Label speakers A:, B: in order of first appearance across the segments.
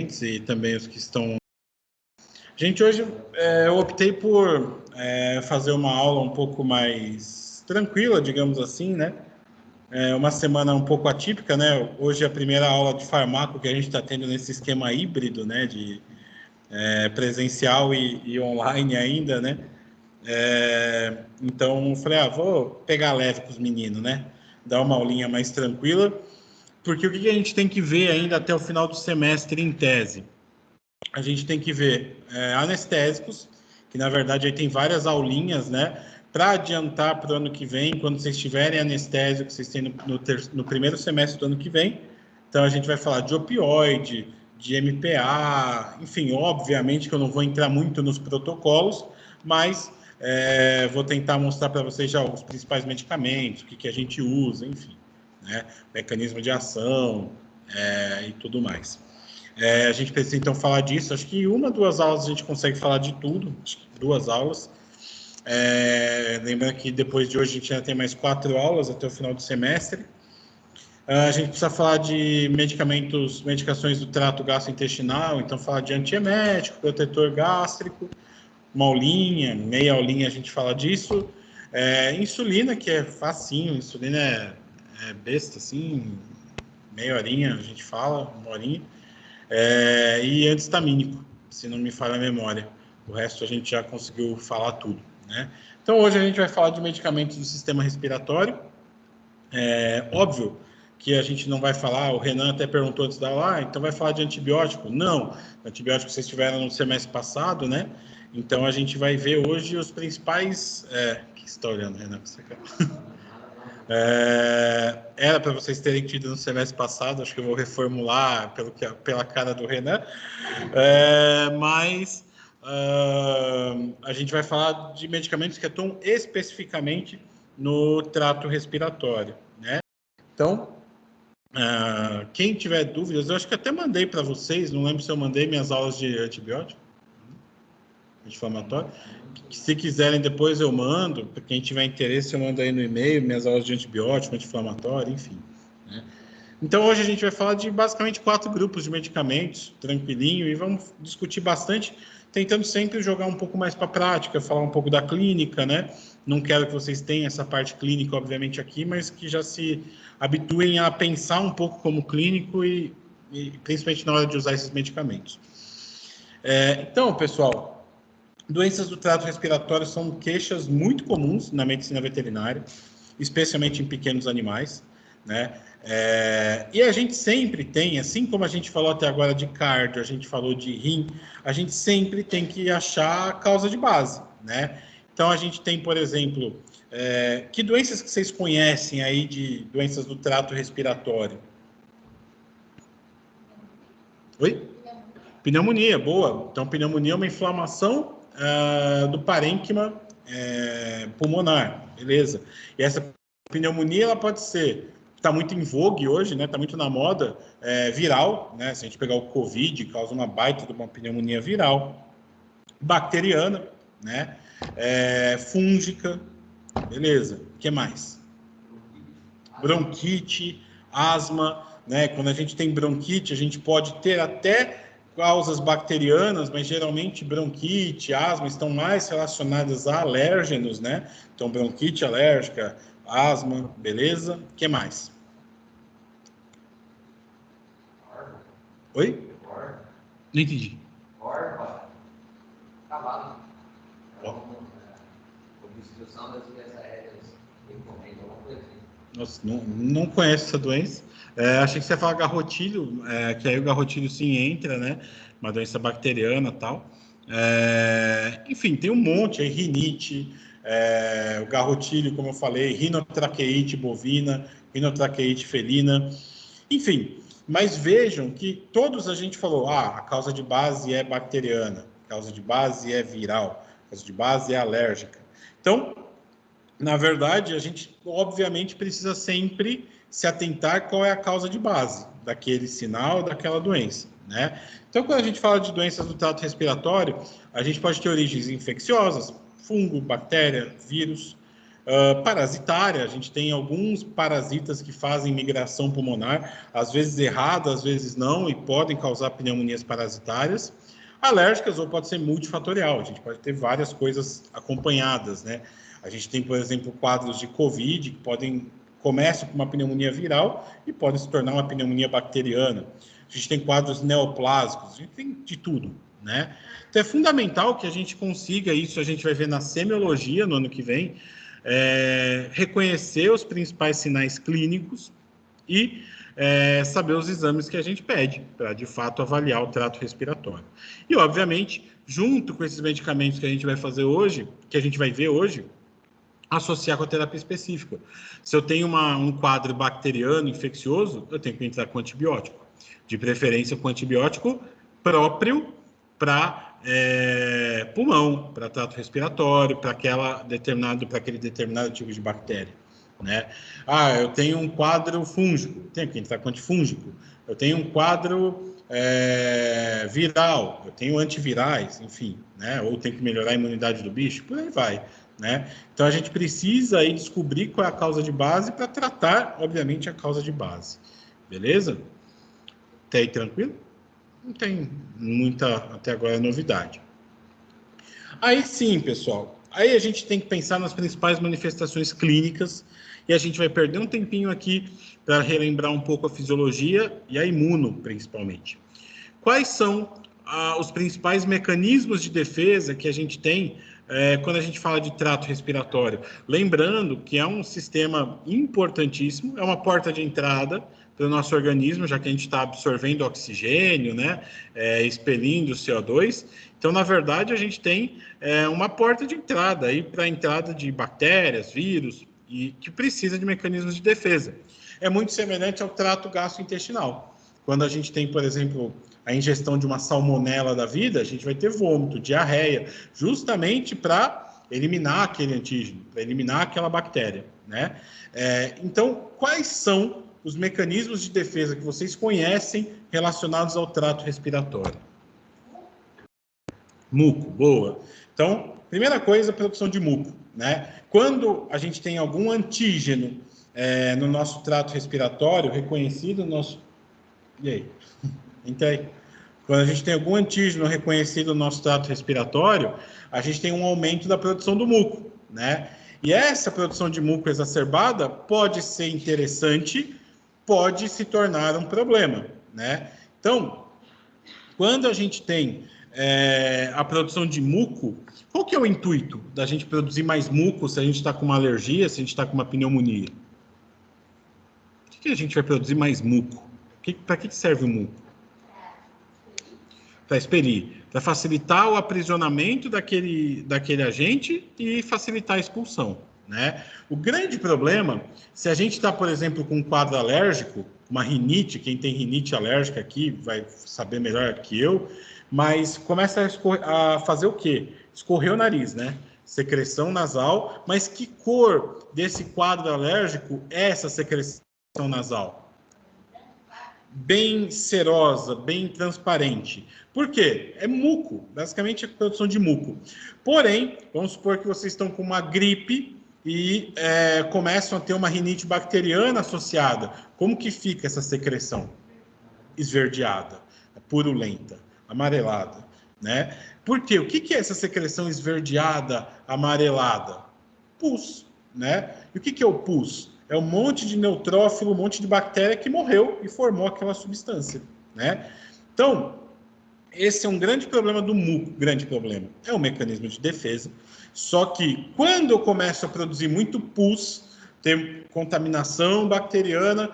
A: e também os que estão... Gente, hoje eu optei por fazer uma aula um pouco mais tranquila, digamos assim, né? Uma semana um pouco atípica, né? Hoje é a primeira aula de farmaco que a gente está tendo nesse esquema híbrido, né? De presencial e online ainda, né? Então, falei, vou pegar leve com os meninos, né? Dar uma aulinha mais tranquila, porque o que a gente tem que ver ainda até o final do semestre em tese? A gente tem que ver anestésicos, que na verdade aí tem várias aulinhas, né? Para adiantar para o ano que vem, quando vocês tiverem anestésico, que vocês têm no primeiro semestre do ano que vem. Então a gente vai falar de opioide, de MPA, enfim, obviamente que eu não vou entrar muito nos protocolos, mas vou tentar mostrar para vocês já os principais medicamentos, o que a gente usa, enfim, né? Mecanismo de ação e tudo mais. A gente precisa então falar disso. Acho que uma, 2 aulas a gente consegue falar de tudo. Acho que 2 aulas. Lembrando que depois de hoje a gente ainda tem mais 4 aulas até o final do semestre. A gente precisa falar de medicações do trato gastrointestinal, então falar de antiemético, protetor gástrico, uma aulinha, meia aulinha a gente fala disso. Insulina, que é facinho, insulina é besta, assim, meia horinha a gente fala, uma horinha. E antihistamínico, se não me falha a memória. O resto a gente já conseguiu falar tudo, né? Então hoje a gente vai falar de medicamentos do sistema respiratório. Óbvio que a gente não vai falar, o Renan até perguntou antes da aula, então vai falar de antibiótico? Não, antibiótico vocês tiveram no semestre passado, né? Então a gente vai ver hoje os principais... que você está olhando, Renan? Que você quer? Era para vocês terem tido no semestre passado, acho que eu vou reformular pela cara do Renan, mas a gente vai falar de medicamentos que atuam especificamente no trato respiratório, né? Então, quem tiver dúvidas, eu acho que até mandei para vocês, não lembro se eu mandei minhas aulas de antibiótico, anti-inflamatório. Se quiserem, depois eu mando. Para quem tiver interesse, eu mando aí no e-mail minhas aulas de antibiótico, anti-inflamatório, enfim, né? Então, hoje a gente vai falar de basicamente 4 grupos de medicamentos, tranquilinho, e vamos discutir bastante, tentando sempre jogar um pouco mais para a prática, falar um pouco da clínica, né? Não quero que vocês tenham essa parte clínica, obviamente, aqui, mas que já se habituem a pensar um pouco como clínico e principalmente na hora de usar esses medicamentos. Então, pessoal, doenças do trato respiratório são queixas muito comuns na medicina veterinária, especialmente em pequenos animais, né? E a gente sempre tem, assim como a gente falou até agora de cardio, a gente falou de rim, a gente sempre tem que achar a causa de base, né? Então a gente tem, por exemplo, que doenças que vocês conhecem aí de doenças do trato respiratório? Oi? Pneumonia, boa. Então pneumonia é uma inflamação do parênquima pulmonar, beleza? E essa pneumonia ela pode ser, está muito em vogue hoje, né? Está muito na moda, viral, né? Se a gente pegar o Covid, causa uma baita de uma pneumonia viral, bacteriana, né? Fúngica, beleza? O que mais? Bronquite, asma, né? Quando a gente tem bronquite, a gente pode ter até causas bacterianas, mas geralmente bronquite, asma estão mais relacionadas a alérgenos, né? Então, bronquite alérgica, asma, beleza? O que mais? Oi? Não entendi.
B: Cavalo.
A: Nossa, não conheço essa doença. Achei que você ia falar garrotilho, que aí o garrotilho sim entra, né? Uma doença bacteriana e tal. Enfim, tem um monte aí, rinite, o garrotilho, como eu falei, rinotraqueite bovina, rinotraqueite felina, enfim. Mas vejam que todos a gente falou, a causa de base é bacteriana, a causa de base é viral, a causa de base é alérgica. Então, na verdade, a gente obviamente precisa sempre se atentar qual é a causa de base daquele sinal, daquela doença, né? Então, quando a gente fala de doenças do trato respiratório, a gente pode ter origens infecciosas, fungo, bactéria, vírus, Parasitária, a gente tem alguns parasitas que fazem migração pulmonar, às vezes errada, às vezes não, e podem causar pneumonias parasitárias. Alérgicas, ou pode ser multifatorial, a gente pode ter várias coisas acompanhadas, né? A gente tem, por exemplo, quadros de COVID que começam com uma pneumonia viral e podem se tornar uma pneumonia bacteriana. A gente tem quadros neoplásicos, a gente tem de tudo, né? Então é fundamental que a gente consiga isso, a gente vai ver na semiologia no ano que vem, reconhecer os principais sinais clínicos e saber os exames que a gente pede para, de fato, avaliar o trato respiratório. E, obviamente, junto com esses medicamentos que a gente vai fazer hoje, que a gente vai ver hoje, associar com a terapia específica. Se eu tenho um quadro bacteriano infeccioso, eu tenho que entrar com antibiótico. De preferência com antibiótico próprio para pulmão, para trato respiratório, para aquele determinado tipo de bactéria, né? Eu tenho um quadro fúngico, tenho que entrar com antifúngico. Eu tenho um quadro viral, eu tenho antivirais, enfim, né? Ou tem que melhorar a imunidade do bicho, por aí vai, né? Então a gente precisa aí descobrir qual é a causa de base para tratar, obviamente, a causa de base, beleza? Até aí tranquilo? Não tem muita, até agora, novidade. Aí sim, pessoal, aí a gente tem que pensar nas principais manifestações clínicas e a gente vai perder um tempinho aqui para relembrar um pouco a fisiologia e a imuno, principalmente. Quais são os principais mecanismos de defesa que a gente tem quando a gente fala de trato respiratório? Lembrando que é um sistema importantíssimo, é uma porta de entrada para o nosso organismo, já que a gente está absorvendo oxigênio, né, expelindo CO2. Então, na verdade, a gente tem uma porta de entrada aí para a entrada de bactérias, vírus, e que precisa de mecanismos de defesa. É muito semelhante ao trato gastrointestinal. Quando a gente tem, por exemplo, a ingestão de uma salmonela da vida, a gente vai ter vômito, diarreia, justamente para eliminar aquele antígeno, para eliminar aquela bactéria, né? Então, quais são os mecanismos de defesa que vocês conhecem relacionados ao trato respiratório? Muco, boa. Então, primeira coisa, produção de muco, né? Quando a gente tem algum antígeno no nosso trato respiratório, reconhecido no nosso... E aí? Entra aí. Quando a gente tem algum antígeno reconhecido no nosso trato respiratório, a gente tem um aumento da produção do muco, né? E essa produção de muco exacerbada pode ser interessante, pode se tornar um problema, né? Então, quando a gente tem a produção de muco, qual que é o intuito da gente produzir mais muco se a gente está com uma alergia, se a gente está com uma pneumonia? Por que a gente vai produzir mais muco? Para que serve o muco? Para expelir, para facilitar o aprisionamento daquele agente e facilitar a expulsão, né? O grande problema, se a gente está, por exemplo, com um quadro alérgico, uma rinite, quem tem rinite alérgica aqui vai saber melhor que eu, mas começa a fazer o quê? Escorrer o nariz, né? Secreção nasal, mas que cor desse quadro alérgico é essa secreção nasal? Bem serosa, bem transparente. Por quê? É muco, basicamente é produção de muco. Porém, vamos supor que vocês estão com uma gripe e começam a ter uma rinite bacteriana associada. Como que fica essa secreção? Esverdeada, purulenta, amarelada, né? Por quê? O que é essa secreção esverdeada, amarelada? Pus, né? E o que é o pus? É um monte de neutrófilo, um monte de bactéria que morreu e formou aquela substância, né? Então, esse é um grande problema do muco, grande problema. É um mecanismo de defesa, só que quando eu começo a produzir muito pus, tem contaminação bacteriana,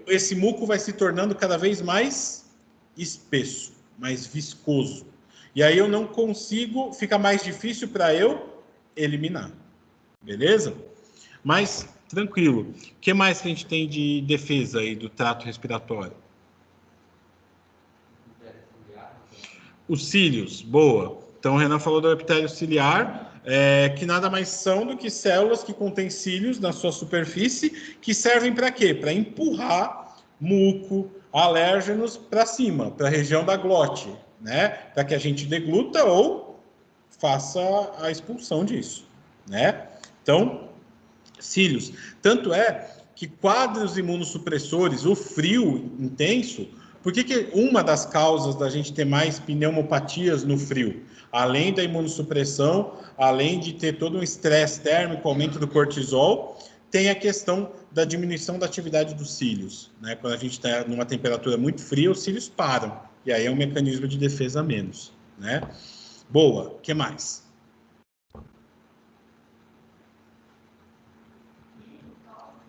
A: esse muco vai se tornando cada vez mais espesso, mais viscoso. E aí eu não consigo, fica mais difícil para eu eliminar. Beleza? Mas tranquilo. O que mais que a gente tem de defesa aí do trato respiratório? Os cílios, boa. Então o Renan falou do epitélio ciliar, que nada mais são do que células que contêm cílios na sua superfície, que servem para quê? Para empurrar muco, alérgenos para cima, para a região da glote, né? Para que a gente degluta ou faça a expulsão disso, né? Então, cílios. Tanto é que quadros imunossupressores, o frio intenso, por que uma das causas da gente ter mais pneumopatias no frio? Além da imunossupressão, além de ter todo um estresse térmico, aumento do cortisol, tem a questão da diminuição da atividade dos cílios, né? Quando a gente está numa temperatura muito fria, os cílios param, e aí é um mecanismo de defesa a menos, né? Boa, o que mais?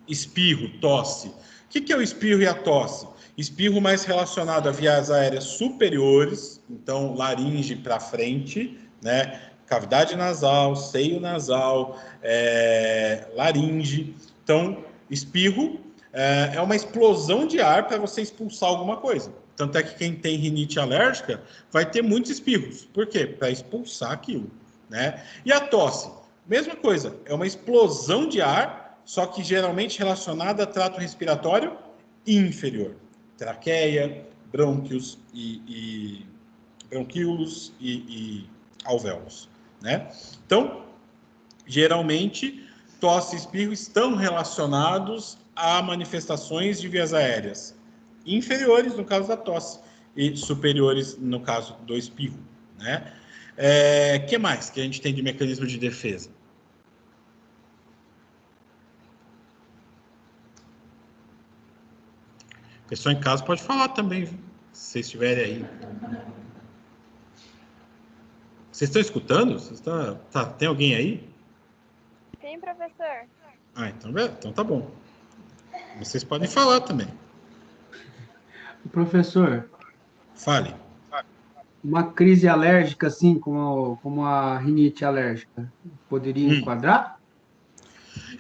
A: Espirro, tosse. O que é o espirro e a tosse? Espirro mais relacionado a vias aéreas superiores, então laringe para frente, né? Cavidade nasal, seio nasal, laringe. Então, espirro é uma explosão de ar para você expulsar alguma coisa. Tanto é que quem tem rinite alérgica vai ter muitos espirros. Por quê? Para expulsar aquilo, né? E a tosse? Mesma coisa, é uma explosão de ar, só que geralmente relacionada a trato respiratório inferior. Traqueia, brônquios bronquíolos e alvéolos, né? Então, geralmente, tosse e espirro estão relacionados a manifestações de vias aéreas inferiores, no caso da tosse, e superiores, no caso do espirro, né? Que mais que a gente tem de mecanismo de defesa? Pessoal em casa pode falar também, se vocês estiverem aí. Vocês estão escutando? Tem alguém aí?
B: Sim, professor.
A: Então tá bom. Vocês podem falar também.
C: Professor,
A: Fale.
C: uma crise alérgica, assim, como a rinite alérgica, poderia enquadrar?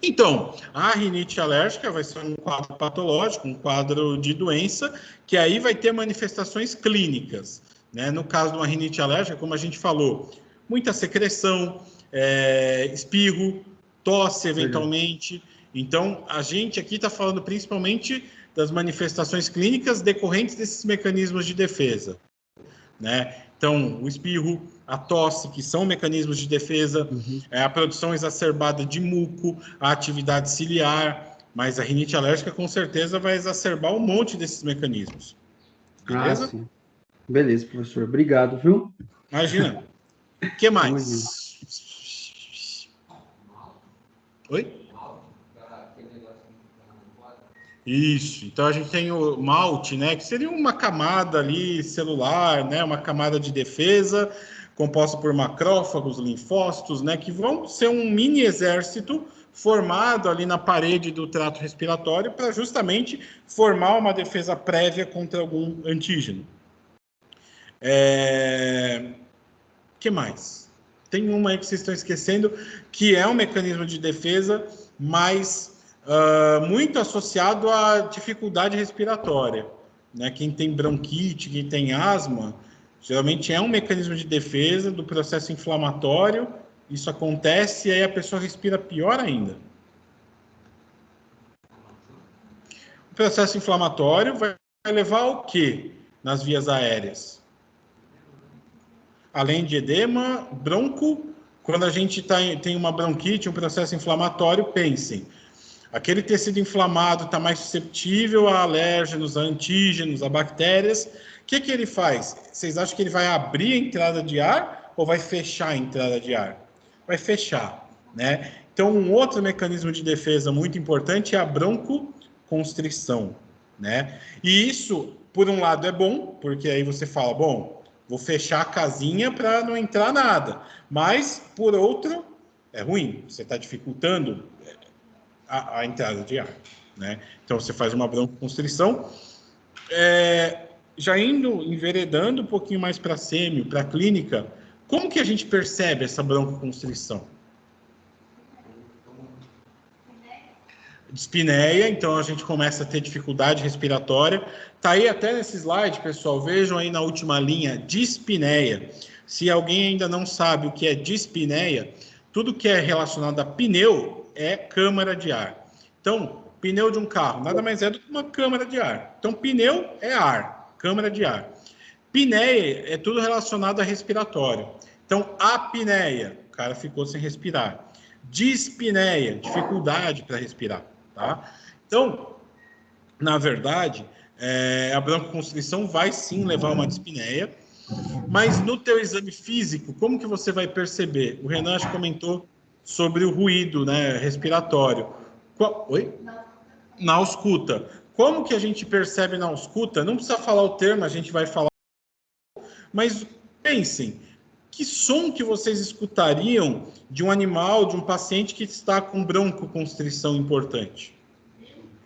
A: Então, a rinite alérgica vai ser um quadro patológico, um quadro de doença, que aí vai ter manifestações clínicas, né? No caso de uma rinite alérgica, como a gente falou, muita secreção, espirro, tosse eventualmente. Então, a gente aqui está falando principalmente das manifestações clínicas decorrentes desses mecanismos de defesa, né? Então, o espirro, a tosse, que são mecanismos de defesa, a produção exacerbada de muco, a atividade ciliar, mas a rinite alérgica com certeza vai exacerbar um monte desses mecanismos. Beleza?
C: Ah, sim. Beleza, professor. Obrigado, viu?
A: Imagina. O que mais? Oi? Isso, então a gente tem o malte, né, que seria uma camada ali celular, né, uma camada de defesa composta por macrófagos, linfócitos, né, que vão ser um mini exército formado ali na parede do trato respiratório para justamente formar uma defesa prévia contra algum antígeno. Que mais? Tem uma aí que vocês estão esquecendo, que é um mecanismo de defesa, mas muito associado à dificuldade respiratória, né? Quem tem bronquite, quem tem asma, geralmente é um mecanismo de defesa do processo inflamatório. Isso acontece e aí a pessoa respira pior ainda. O processo inflamatório vai levar ao quê nas vias aéreas? Além de edema, bronco, quando a gente tem uma bronquite, um processo inflamatório, pensem, aquele tecido inflamado está mais suscetível a alérgenos, a antígenos, a bactérias. O que ele faz? Vocês acham que ele vai abrir a entrada de ar ou vai fechar a entrada de ar? Vai fechar, né? Então, um outro mecanismo de defesa muito importante é a broncoconstrição, né? E isso, por um lado, é bom, porque aí você fala, bom, vou fechar a casinha para não entrar nada. Mas, por outro, é ruim. Você está dificultando a entrada de ar, né? Então, você faz uma broncoconstrição. Já enveredando um pouquinho mais para a sêmio, para a clínica, como que a gente percebe essa broncoconstrição? Dispneia, então a gente começa a ter dificuldade respiratória. Tá aí até nesse slide, pessoal, vejam aí na última linha, dispneia. Se alguém ainda não sabe o que é dispneia, tudo que é relacionado a pneu é câmara de ar. Então, pneu de um carro nada mais é do que uma câmara de ar. Então, pneu é ar, câmara de ar. Pneia é tudo relacionado a respiratório. Então, apneia, o cara ficou sem respirar. Dispneia, dificuldade para respirar, tá? Então, na verdade, a broncoconstrição vai sim levar a uma dispneia, mas no teu exame físico, como que você vai perceber? O Renan comentou sobre o ruído, né, respiratório. Oi? Na ausculta. Como que a gente percebe na ausculta? Não precisa falar o termo, a gente vai falar. Mas pensem, que som que vocês escutariam de um animal, de um paciente que está com broncoconstrição importante?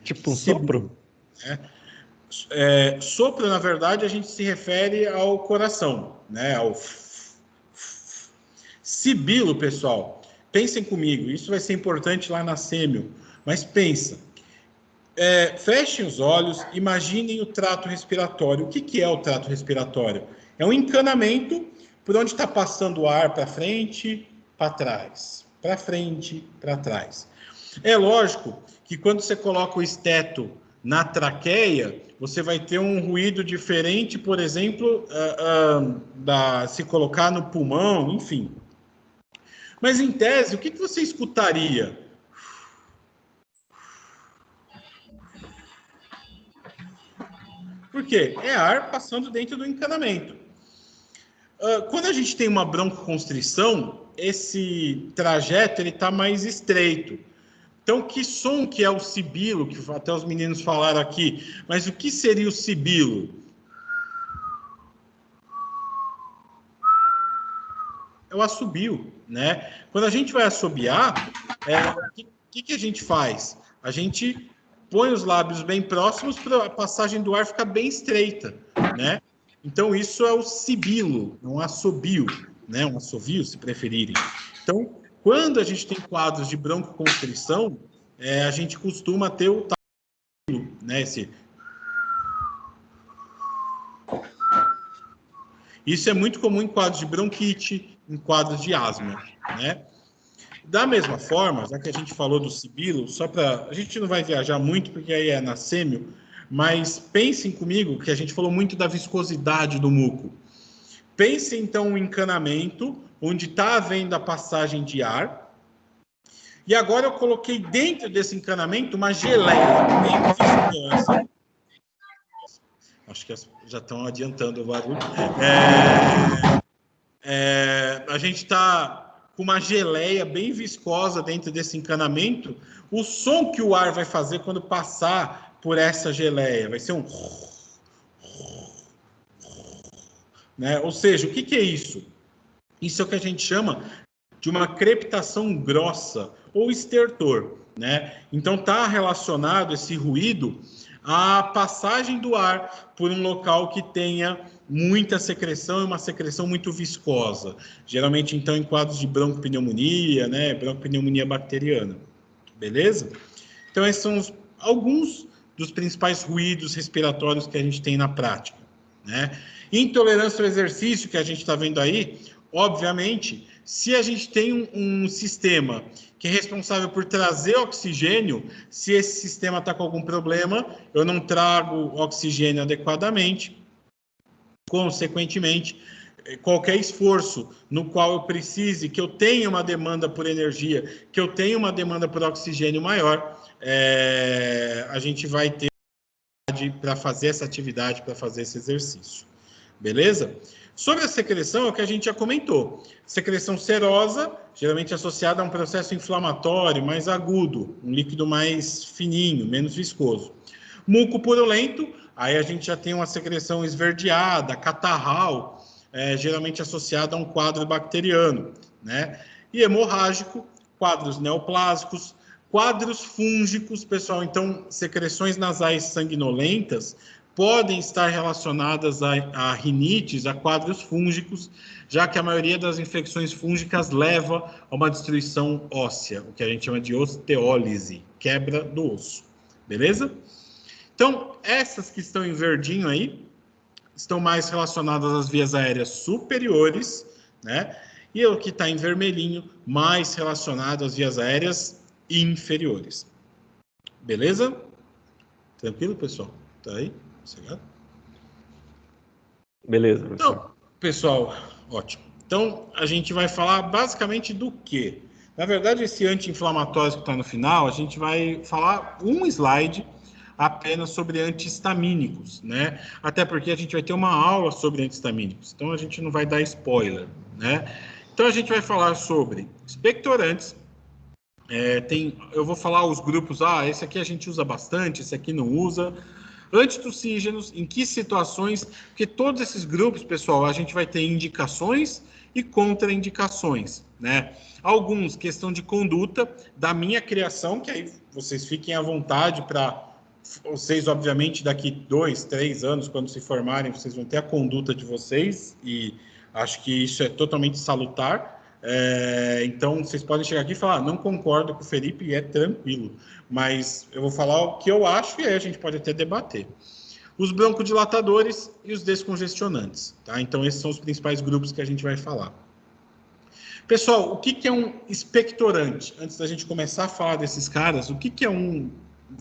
D: Tipo um sopro?
A: Sopro, na verdade, a gente se refere ao coração, né? Ao sibilo, pessoal. Pensem comigo, isso vai ser importante lá na sêmio, mas pensa. Fechem os olhos, imaginem o trato respiratório. O que é o trato respiratório? É um encanamento por onde está passando o ar para frente, para trás, para frente, para trás. É lógico que quando você coloca o esteto na traqueia, você vai ter um ruído diferente, por exemplo, se colocar no pulmão, enfim. Mas, em tese, o que você escutaria? Por quê? É ar passando dentro do encanamento. Quando a gente tem uma broncoconstrição, esse trajeto está mais estreito. Então, que som que é o sibilo, que até os meninos falaram aqui, mas o que seria o sibilo? É o assobio, né? Quando a gente vai assobiar, o que a gente faz? A gente põe os lábios bem próximos para a passagem do ar ficar bem estreita, né? Então, isso é o sibilo, um assobio, né? Um assovio, se preferirem. Então, quando a gente tem quadros de broncoconstrição, a gente costuma ter o sibilo, né? Isso é muito comum em quadros de bronquite, em quadros de asma, né? Da mesma forma, já que a gente falou do sibilo, só para... A gente não vai viajar muito, porque aí é na sêmio, mas pensem comigo que a gente falou muito da viscosidade do muco. Pensem, então, um encanamento, onde está havendo a passagem de ar, e agora eu coloquei dentro desse encanamento uma geleia bem viscosa. Acho que já estão adiantando o barulho. A gente está com uma geleia bem viscosa dentro desse encanamento. O som que o ar vai fazer quando passar por essa geleia vai ser um... né? Ou seja, o que é isso? Isso é o que a gente chama de uma crepitação grossa ou estertor, né? Então está relacionado esse ruído à passagem do ar por um local que tenha muita secreção e uma secreção muito viscosa. Geralmente, então, em quadros de broncopneumonia, né? Broncopneumonia bacteriana. Beleza? Então, esses são alguns dos principais ruídos respiratórios que a gente tem na prática, né? Intolerância ao exercício, que a gente está vendo aí, obviamente, se a gente tem um sistema que é responsável por trazer oxigênio, se esse sistema está com algum problema, eu não trago oxigênio adequadamente, consequentemente, qualquer esforço no qual eu precise, que eu tenha uma demanda por energia, que eu tenha uma demanda por oxigênio maior, a gente vai ter para fazer essa atividade, para fazer esse exercício. Beleza? Sobre a secreção, é o que a gente já comentou. Secreção serosa, geralmente associada a um processo inflamatório mais agudo, um líquido mais fininho, menos viscoso. Muco purulento, aí a gente já tem uma secreção esverdeada, catarral, geralmente associada a um quadro bacteriano, né? E hemorrágico, quadros neoplásicos, quadros fúngicos, pessoal. Então, secreções nasais sanguinolentas podem estar relacionadas a rinites, a quadros fúngicos, já que a maioria das infecções fúngicas leva a uma destruição óssea, o que a gente chama de osteólise, quebra do osso. Beleza? Então, essas que estão em verdinho aí, estão mais relacionadas às vias aéreas superiores, né? E o que está em vermelhinho, mais relacionado às vias aéreas inferiores. Beleza? Tranquilo, pessoal? Tá aí? Chegado?
D: Beleza, professor.
A: Então, pessoal, ótimo. Então, a gente vai falar basicamente do quê? Na verdade, esse anti-inflamatório que está no final, a gente vai falar um slide apenas sobre antihistamínicos, né? Até porque a gente vai ter uma aula sobre antihistamínicos, então a gente não vai dar spoiler, né? Então a gente vai falar sobre expectorantes. Eu vou falar os grupos, esse aqui a gente usa bastante, esse aqui não usa. Antitussígenos, em que situações? Porque todos esses grupos, pessoal, a gente vai ter indicações e contraindicações, né? Alguns, questão de conduta da minha criação, que aí vocês fiquem à vontade para vocês, obviamente, daqui 2, 3 anos, quando se formarem, vocês vão ter a conduta de vocês, e acho que isso é totalmente salutar. Então, vocês podem chegar aqui e falar, não concordo com o Felipe, e é tranquilo. Mas eu vou falar o que eu acho, e aí a gente pode até debater. Os broncodilatadores e os descongestionantes, tá? Então, esses são os principais grupos que a gente vai falar. Pessoal, o que é um expectorante? Antes da gente começar a falar desses caras, o que é um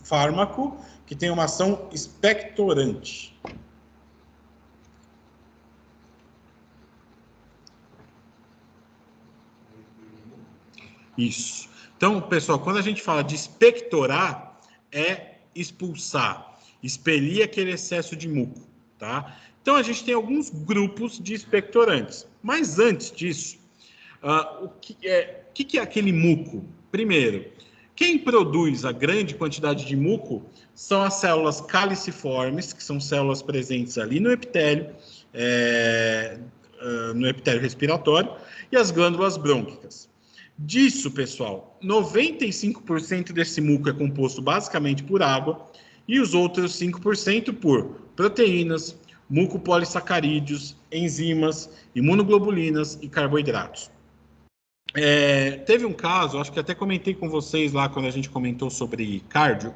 A: fármaco que tem uma ação expectorante? Isso. Então, pessoal, quando a gente fala de expectorar, é expulsar, expelir aquele excesso de muco, tá? Então, a gente tem alguns grupos de expectorantes. Mas antes disso, o que é aquele muco? Primeiro, quem produz a grande quantidade de muco são as células caliciformes, que são células presentes ali no epitélio respiratório, e as glândulas brônquicas. Disso, pessoal, 95% desse muco é composto basicamente por água e os outros 5% por proteínas, mucopolissacarídeos, enzimas, imunoglobulinas e carboidratos. Teve um caso, acho que até comentei com vocês lá quando a gente comentou sobre cardio,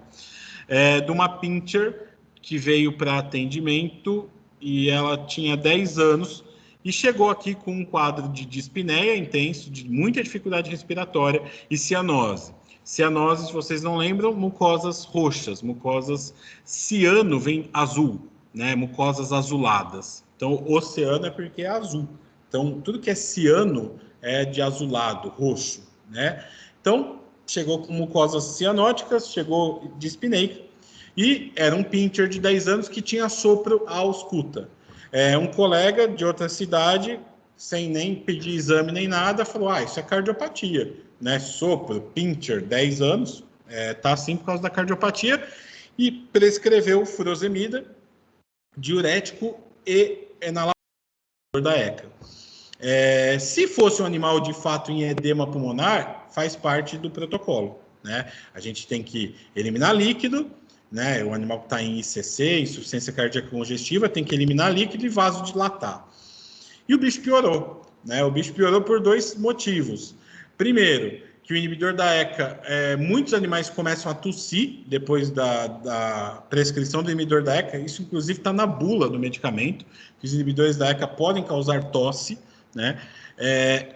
A: de uma pincher que veio para atendimento e ela tinha 10 anos e chegou aqui com um quadro de dispneia intenso, de muita dificuldade respiratória e cianose. Cianose, se vocês não lembram, mucosas roxas, mucosas ciano vem azul, né? Mucosas azuladas. Então, oceano é porque é azul. Então, tudo que é ciano é de azulado, roxo, né? Então, chegou com mucosas cianóticas, chegou dispneica, e era um pincher de 10 anos que tinha sopro à ausculta. Um colega de outra cidade, sem nem pedir exame nem nada, falou, isso é cardiopatia, né? Sopro, pincher, 10 anos, tá assim por causa da cardiopatia, e prescreveu furosemida, diurético e inalador da ECA. Se fosse um animal de fato em edema pulmonar, faz parte do protocolo, né? A gente tem que eliminar líquido, né? O animal que está em ICC, insuficiência cardíaca congestiva, tem que eliminar líquido e vasodilatar. E o bicho piorou, né? O bicho piorou por 2 motivos. Primeiro, que o inibidor da ECA, muitos animais começam a tossir depois da prescrição do inibidor da ECA, isso inclusive está na bula do medicamento, que os inibidores da ECA podem causar tosse, né?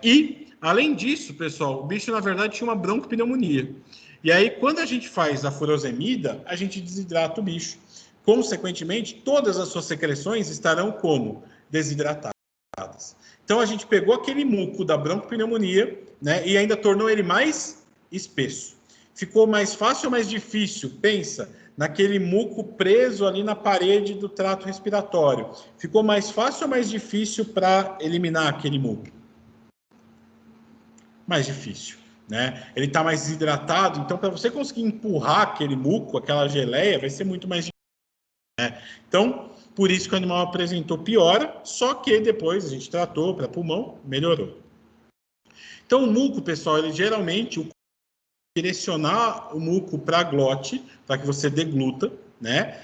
A: E, além disso, pessoal, o bicho, na verdade, tinha uma broncopneumonia. E aí, quando a gente faz a furosemida, a gente desidrata o bicho. Consequentemente, todas as suas secreções estarão como? Desidratadas. Então, a gente pegou aquele muco da broncopneumonia, né, e ainda tornou ele mais espesso. Ficou mais fácil ou mais difícil? Pensa naquele muco preso ali na parede do trato respiratório. Ficou mais fácil ou mais difícil para eliminar aquele muco? Mais difícil, né? Ele está mais desidratado, então para você conseguir empurrar aquele muco, aquela geleia, vai ser muito mais difícil, né? Então, por isso que o animal apresentou piora, só que depois a gente tratou para pulmão, melhorou. Então, o muco, pessoal, ele geralmente direcionar o muco para a glote, para que você degluta, né?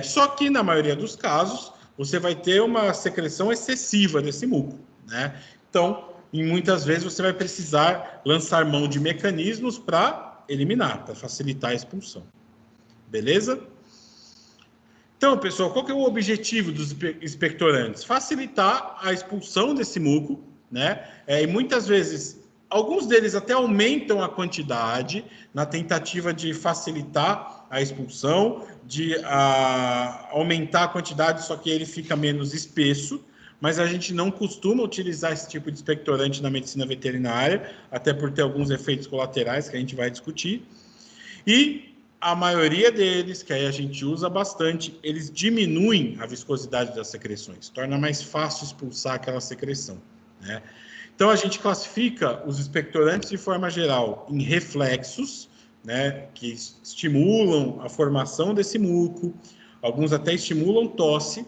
A: Só que, na maioria dos casos, você vai ter uma secreção excessiva desse muco, né? Então, em muitas vezes, você vai precisar lançar mão de mecanismos para eliminar, para facilitar a expulsão. Beleza? Então, pessoal, qual que é o objetivo dos expectorantes? Facilitar a expulsão desse muco, né? E muitas vezes, alguns deles até aumentam a quantidade na tentativa de facilitar a expulsão, de aumentar a quantidade, só que ele fica menos espesso, mas a gente não costuma utilizar esse tipo de expectorante na medicina veterinária, até por ter alguns efeitos colaterais que a gente vai discutir. E a maioria deles, que aí a gente usa bastante, eles diminuem a viscosidade das secreções, torna mais fácil expulsar aquela secreção, né? Então, a gente classifica os expectorantes, de forma geral, em reflexos, né, que estimulam a formação desse muco, alguns até estimulam tosse,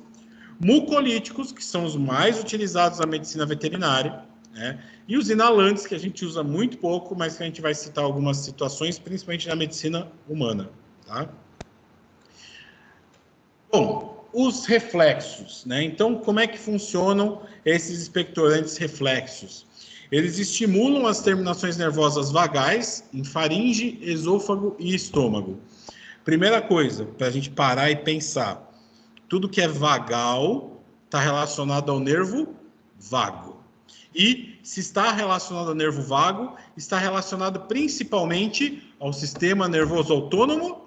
A: mucolíticos, que são os mais utilizados na medicina veterinária, né, e os inalantes, que a gente usa muito pouco, mas que a gente vai citar algumas situações, principalmente na medicina humana. Tá? Bom, os reflexos, né? Então, como é que funcionam esses expectorantes reflexos? Eles estimulam as terminações nervosas vagais em faringe, esôfago e estômago. Primeira coisa, para a gente parar e pensar, tudo que é vagal está relacionado ao nervo vago. E se está relacionado ao nervo vago, está relacionado principalmente ao sistema nervoso autônomo,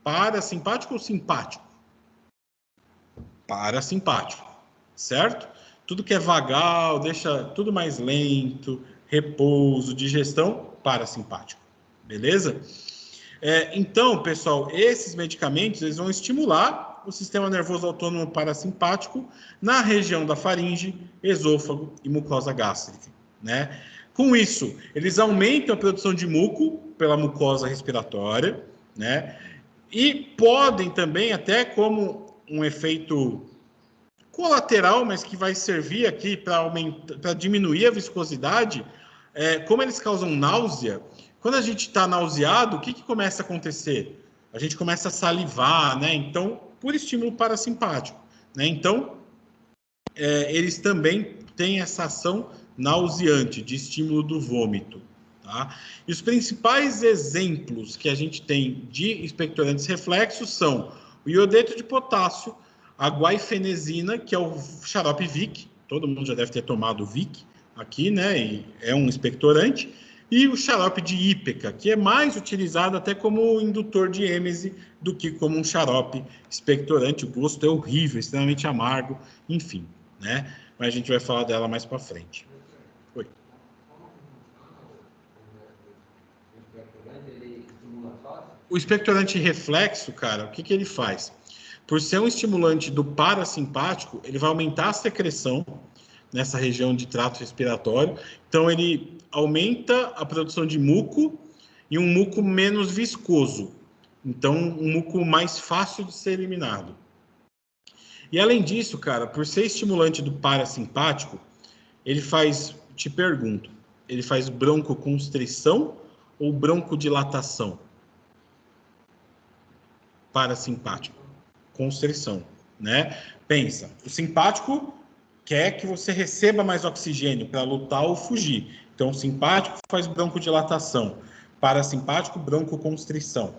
A: parasimpático ou simpático? Parasimpático, certo? Tudo que é vagal, deixa tudo mais lento, repouso, digestão, parasimpático, beleza? Então, pessoal, esses medicamentos eles vão estimular o sistema nervoso autônomo parasimpático na região da faringe, esôfago e mucosa gástrica, né? Com isso, eles aumentam a produção de muco pela mucosa respiratória, né? E podem também, até como um efeito colateral, mas que vai servir aqui para diminuir a viscosidade, como eles causam náusea, quando a gente está nauseado, o que começa a acontecer? A gente começa a salivar, né? Então, por estímulo parasimpático, né? Então, eles também têm essa ação nauseante, de estímulo do vômito. Tá? E os principais exemplos que a gente tem de expectorantes reflexos são o iodeto de potássio, a guaifenesina, que é o xarope Vick, todo mundo já deve ter tomado o Vick aqui, né? E é um expectorante, e o xarope de ípeca, que é mais utilizado até como indutor de êmese do que como um xarope expectorante. O gosto é horrível, extremamente amargo, enfim, né? Mas a gente vai falar dela mais para frente. Oi. O expectorante reflexo, cara, o que ele faz? Por ser um estimulante do parasimpático, ele vai aumentar a secreção nessa região de trato respiratório. Então, ele aumenta a produção de muco e um muco menos viscoso. Então, um muco mais fácil de ser eliminado. E, além disso, cara, por ser estimulante do parasimpático, ele faz, te pergunto, ele faz broncoconstrição ou broncodilatação? Parasimpático. Constrição, né? Pensa, o simpático quer que você receba mais oxigênio para lutar ou fugir. Então, o simpático faz broncodilatação, parasimpático, broncoconstrição.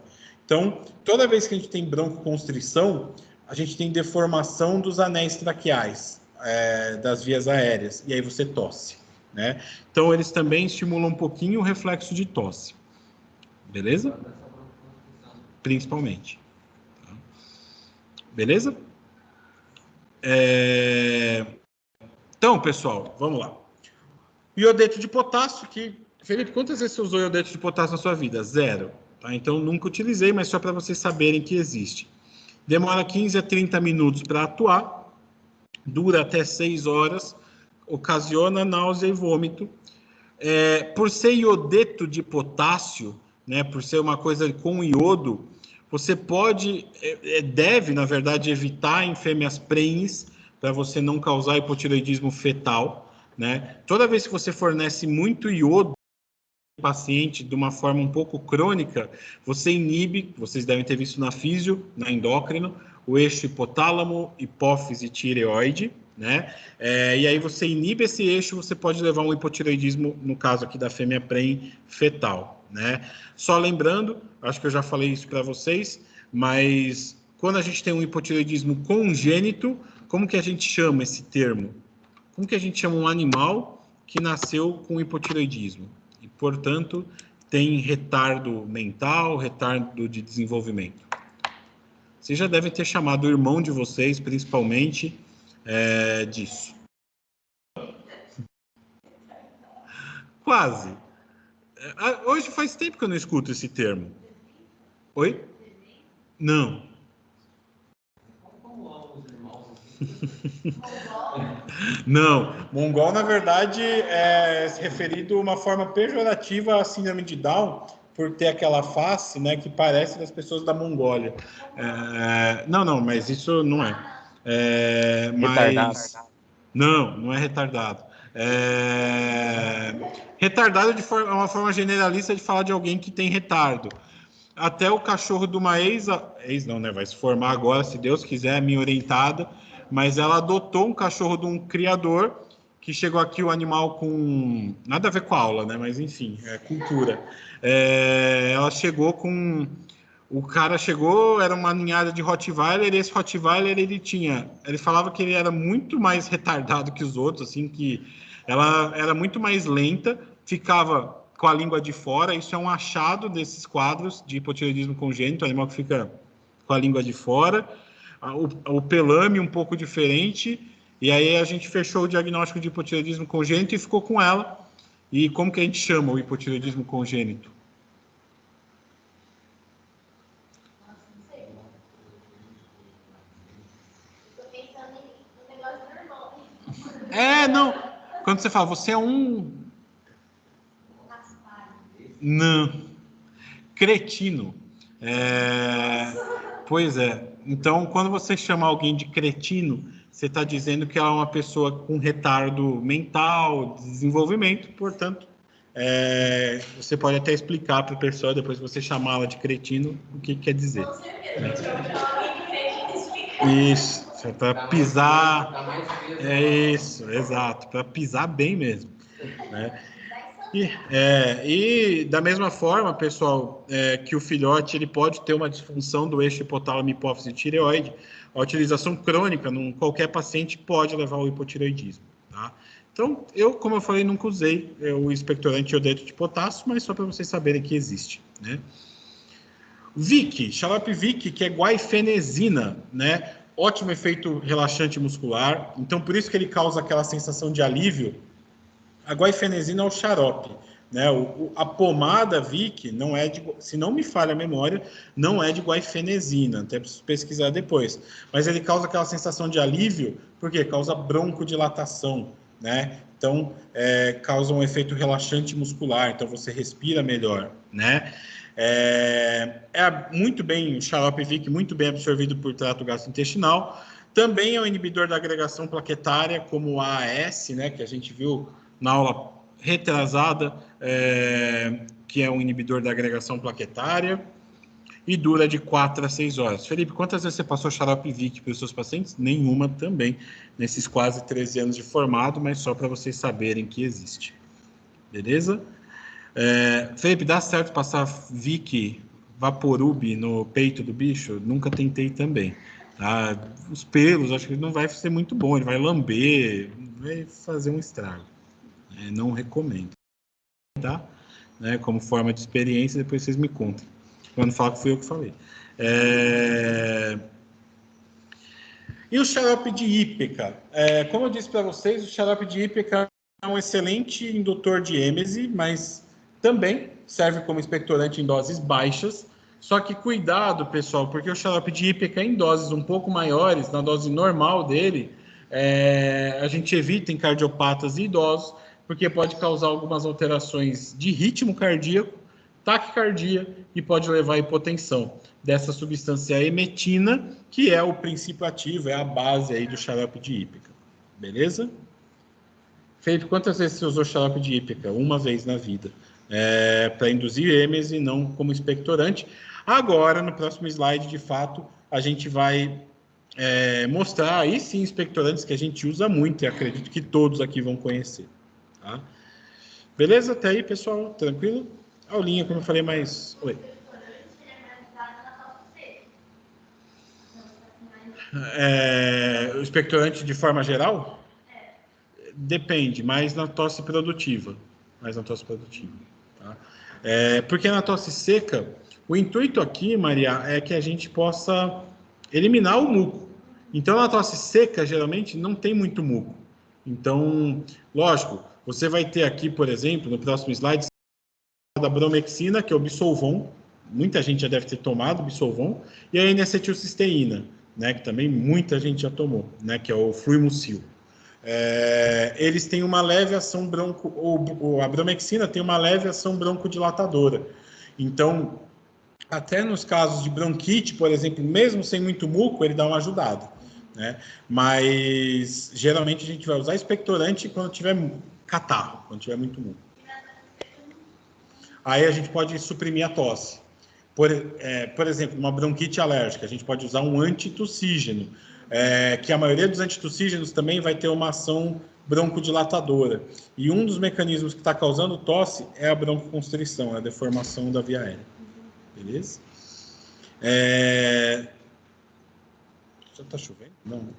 A: Então, toda vez que a gente tem broncoconstrição, a gente tem deformação dos anéis traqueais, das vias aéreas, e aí você tosse, né? Então, eles também estimulam um pouquinho o reflexo de tosse. Beleza? Principalmente. Beleza? Então, pessoal, vamos lá. Iodeto de potássio, que... Felipe, quantas vezes você usou iodeto de potássio na sua vida? 0. Tá? Então, nunca utilizei, mas só para vocês saberem que existe. Demora 15 a 30 minutos para atuar, dura até 6 horas, ocasiona náusea e vômito. Por ser iodeto de potássio, né, por ser uma coisa com iodo, você pode, deve, na verdade, evitar em fêmeas prenhes, para você não causar hipotireoidismo fetal, né? Toda vez que você fornece muito iodo ao paciente de uma forma um pouco crônica, você inibe, vocês devem ter visto na físio, na endócrino, o eixo hipotálamo, hipófise e tireoide, né? E aí você inibe esse eixo, você pode levar um hipotireoidismo, no caso aqui da fêmea prenhe fetal, né? Só lembrando, acho que eu já falei isso para vocês, mas quando a gente tem um hipotireoidismo congênito, como que a gente chama esse termo? Como que a gente chama um animal que nasceu com hipotireoidismo e, portanto, tem retardo mental, retardo de desenvolvimento? Vocês já devem ter chamado o irmão de vocês, principalmente, disso. Quase. Hoje faz tempo que eu não escuto esse termo. Oi? Não. Não, mongol, na verdade, é se referido a uma forma pejorativa à síndrome de Down, por ter aquela face, né, que parece das pessoas da Mongólia. Não, mas isso não é. Mas... Não é retardado. Retardado é uma forma generalista de falar de alguém que tem retardo. Até o cachorro de uma ex não, né? Vai se formar agora, se Deus quiser, a minha orientada. Mas ela adotou um cachorro de um criador que chegou aqui o animal com... Nada a ver com a aula, né? Mas, enfim, é cultura. Ela chegou com... O cara chegou, era uma ninhada de Rottweiler, e esse Rottweiler, ele falava que ele era muito mais retardado que os outros, assim, que ela era muito mais lenta, ficava com a língua de fora. Isso é um achado desses quadros de hipotireoidismo congênito, o animal que fica com a língua de fora, o pelame um pouco diferente, e aí a gente fechou o diagnóstico de hipotireoidismo congênito e ficou com ela. E como que a gente chama o hipotireoidismo congênito? Não. Quando você fala, você é um... Não. Cretino. Pois é. Então, quando você chama alguém de cretino, você está dizendo que ela é uma pessoa com retardo mental, desenvolvimento, portanto, você pode até explicar para a pessoa, depois que você chamá-la de cretino, o que quer dizer. Isso, para pisar. Isso, exato, para pisar bem mesmo, né? E da mesma forma, pessoal, que o filhote ele pode ter uma disfunção do eixo hipotálamo hipófise tireoide, a utilização crônica num qualquer paciente pode levar ao hipotireoidismo, tá? Então, como eu falei, nunca usei o expectorante iodeto de potássio, mas só para vocês saberem que existe, né? Vick, xarope Vick, que é guaifenesina, né? Ótimo efeito relaxante muscular, então por isso que ele causa aquela sensação de alívio. A guaifenesina é o xarope, né? A pomada Vick não é de, se não me falha a memória, não é de guaifenesina, até preciso pesquisar depois. Mas ele causa aquela sensação de alívio, porque causa broncodilatação, né? Então, causa um efeito relaxante muscular, então você respira melhor, né? Muito bem, o xarope Vick, muito bem absorvido por trato gastrointestinal. Também é um inibidor da agregação plaquetária, como o AAS, né? Que a gente viu na aula retrasada, que é um inibidor da agregação plaquetária, e dura de 4 a 6 horas. Felipe, quantas vezes você passou xarope Vick para os seus pacientes? Nenhuma também, nesses quase 13 anos de formado, mas só para vocês saberem que existe. Beleza? Felipe, dá certo passar Vick Vaporub no peito do bicho? Nunca tentei também. Tá? Os pelos, acho que não vai ser muito bom, ele vai lamber, vai fazer um estrago. Não recomendo, tá? Como forma de experiência, depois vocês me contam. Quando falar que fui eu que falei. E o xarope de Ípeca? Como eu disse para vocês, o xarope de Ípeca é um excelente indutor de êmese, mas também serve como expectorante em doses baixas. Só que cuidado, pessoal, porque o xarope de Ípeca em doses um pouco maiores, na dose normal dele, a gente evita em cardiopatas e idosos, porque pode causar algumas alterações de ritmo cardíaco, taquicardia e pode levar à hipotensão dessa substância emetina, que é o princípio ativo, é a base aí do xarope de Ípeca. Beleza? Felipe, quantas vezes você usou xarope de Ípeca? Uma vez na vida. Para induzir êmese, não como expectorante. Agora, no próximo slide, de fato, a gente vai mostrar aí sim expectorantes que a gente usa muito e acredito que todos aqui vão conhecer. Tá? Beleza? Até aí, pessoal? Tranquilo? Aulinha, como eu falei, mas... Oi. O expectorante de forma geral? Depende, mais na tosse produtiva. Tá? Porque na tosse seca, o intuito aqui, Maria, é que a gente possa eliminar o muco. Então, na tosse seca, geralmente, não tem muito muco. Então, lógico, você vai ter aqui, por exemplo, no próximo slide, da bromexina, que é o Bisolvon. Muita gente já deve ter tomado Bisolvon. E a N-acetilcisteína, né, que também muita gente já tomou, né, que é o Fluimucil. Eles têm uma leve ação a bromexina tem uma leve ação broncodilatadora. Então, até nos casos de bronquite, por exemplo, mesmo sem muito muco, ele dá uma ajudada, né? Mas geralmente a gente vai usar expectorante quando tiver catarro, quando tiver muito muco. Aí a gente pode suprimir a tosse. Por exemplo, uma bronquite alérgica, a gente pode usar um antitussígeno, que a maioria dos antitussígenos também vai ter uma ação broncodilatadora. E um dos mecanismos que está causando tosse é a broncoconstrição, a deformação da via aérea. Beleza? Já está chovendo? Não.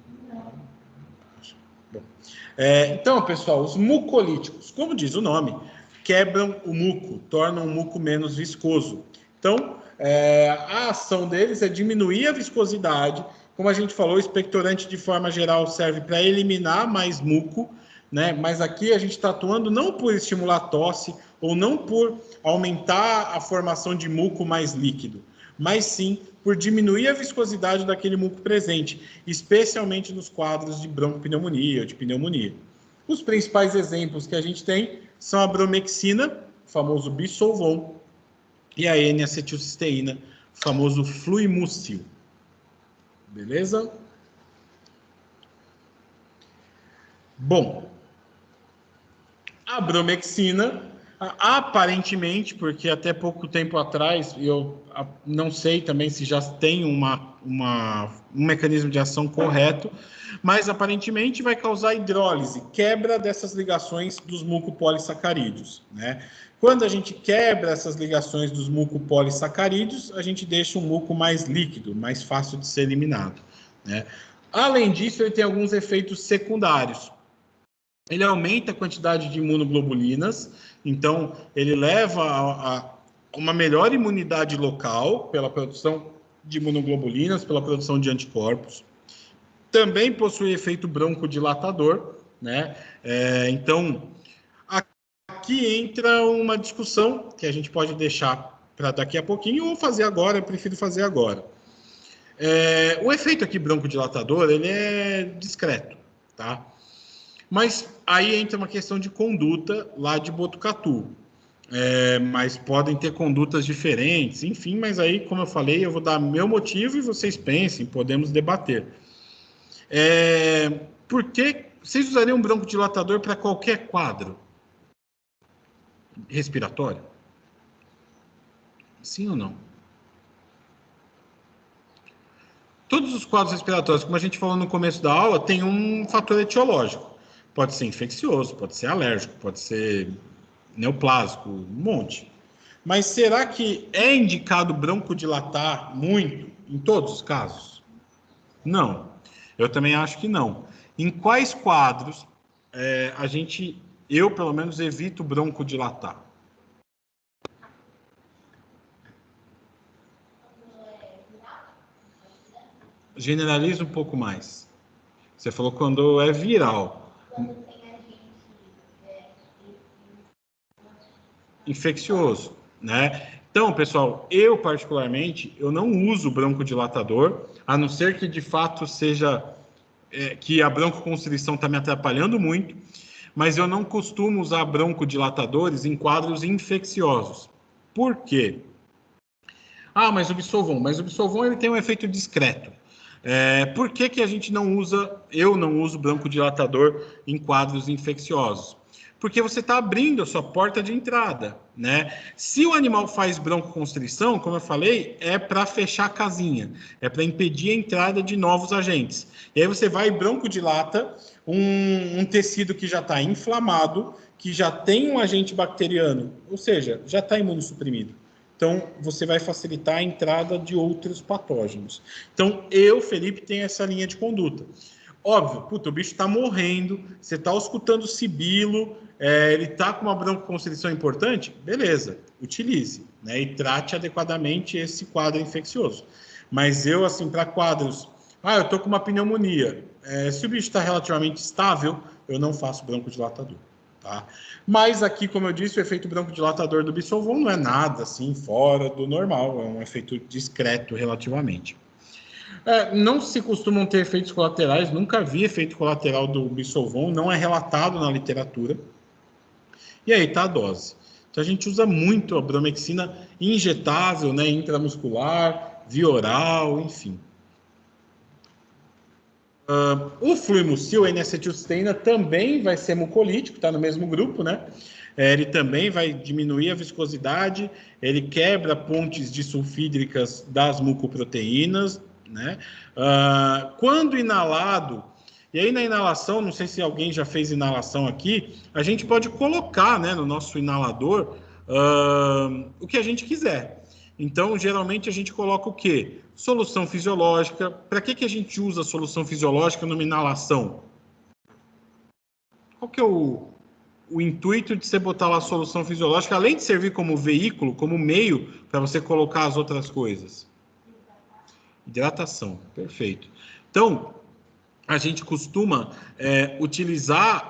A: Bom. Então, pessoal, os mucolíticos, como diz o nome, quebram o muco, tornam o muco menos viscoso. Então, a ação deles é diminuir a viscosidade. Como a gente falou, o expectorante, de forma geral, serve para eliminar mais muco, né? Mas aqui a gente está atuando não por estimular a tosse ou não por aumentar a formação de muco mais líquido, mas sim por diminuir a viscosidade daquele muco presente, especialmente nos quadros de broncopneumonia ou de pneumonia. Os principais exemplos que a gente tem são a bromexina, o famoso Bisolvon, e a N-acetilcisteína, o famoso Fluimucil. Beleza? Bom, a bromexina, aparentemente, porque até pouco tempo atrás, eu não sei também se já tem um mecanismo de ação correto, mas aparentemente vai causar hidrólise, quebra dessas ligações dos mucopolissacarídeos, né? Quando a gente quebra essas ligações dos mucopolissacarídeos, a gente deixa um muco mais líquido, mais fácil de ser eliminado, né? Além disso, ele tem alguns efeitos secundários. Ele aumenta a quantidade de imunoglobulinas, então ele leva a uma melhor imunidade local pela produção de imunoglobulinas, pela produção de anticorpos. Também possui efeito broncodilatador, né? Então, aqui entra uma discussão que a gente pode deixar para daqui a pouquinho ou fazer agora, eu prefiro fazer agora. O efeito aqui broncodilatador, ele é discreto, tá? Mas aí entra uma questão de conduta lá de Botucatu. Mas podem ter condutas diferentes, enfim, mas aí, como eu falei, eu vou dar meu motivo e vocês pensem, podemos debater. Por que vocês usariam um broncodilatador para qualquer quadro respiratório? Sim ou não? Todos os quadros respiratórios, como a gente falou no começo da aula, tem um fator etiológico. Pode ser infeccioso, pode ser alérgico, pode ser neoplásico, um monte. Mas será que é indicado broncodilatar muito em todos os casos? Não. Eu também acho que não. Em quais quadros eu pelo menos evito broncodilatar? Generaliza um pouco mais. Você falou quando é viral. Infeccioso, né? Então, pessoal, eu particularmente, eu não uso broncodilatador, a não ser que de fato seja que a broncoconstrição está me atrapalhando muito, mas eu não costumo usar broncodilatadores em quadros infecciosos. Por quê? Mas o Bisolvon ele tem um efeito discreto. Por que a gente não usa, eu não uso broncodilatador em quadros infecciosos? Porque você está abrindo a sua porta de entrada, né? Se o animal faz broncoconstrição, como eu falei, é para fechar a casinha, é para impedir a entrada de novos agentes. E aí você vai e broncodilata um tecido que já está inflamado, que já tem um agente bacteriano, ou seja, já está imunossuprimido. Então, você vai facilitar a entrada de outros patógenos. Então, Felipe, tenho essa linha de conduta. Óbvio, o bicho está morrendo, você está escutando sibilo, ele está com uma broncoconstrição importante, beleza, utilize, né, e trate adequadamente esse quadro infeccioso. Mas eu, assim, para quadros Ah, eu estou com uma pneumonia. Se o bicho está relativamente estável, eu não faço broncodilatador. Tá? Mas aqui, como eu disse, o efeito broncodilatador do Bisolvon não é nada assim fora do normal, é um efeito discreto relativamente. Não se costumam ter efeitos colaterais, nunca vi efeito colateral do Bisolvon, não é relatado na literatura. E aí está a dose. Então a gente usa muito a bromexina injetável, né, intramuscular, via oral, enfim. O fluimucil, a N-acetilcisteína, também vai ser mucolítico, está no mesmo grupo, né? Ele também vai diminuir a viscosidade, ele quebra pontes disulfídricas das mucoproteínas, né? Quando inalado, e aí na inalação, não sei se alguém já fez inalação aqui, a gente pode colocar, né, no nosso inalador o que a gente quiser. Então, geralmente, a gente coloca o quê? Solução fisiológica. Para que a gente usa solução fisiológica numa inalação? Qual que é o intuito de você botar lá a solução fisiológica, além de servir como veículo, como meio para você colocar as outras coisas? Hidratação, perfeito. Então, a gente costuma utilizar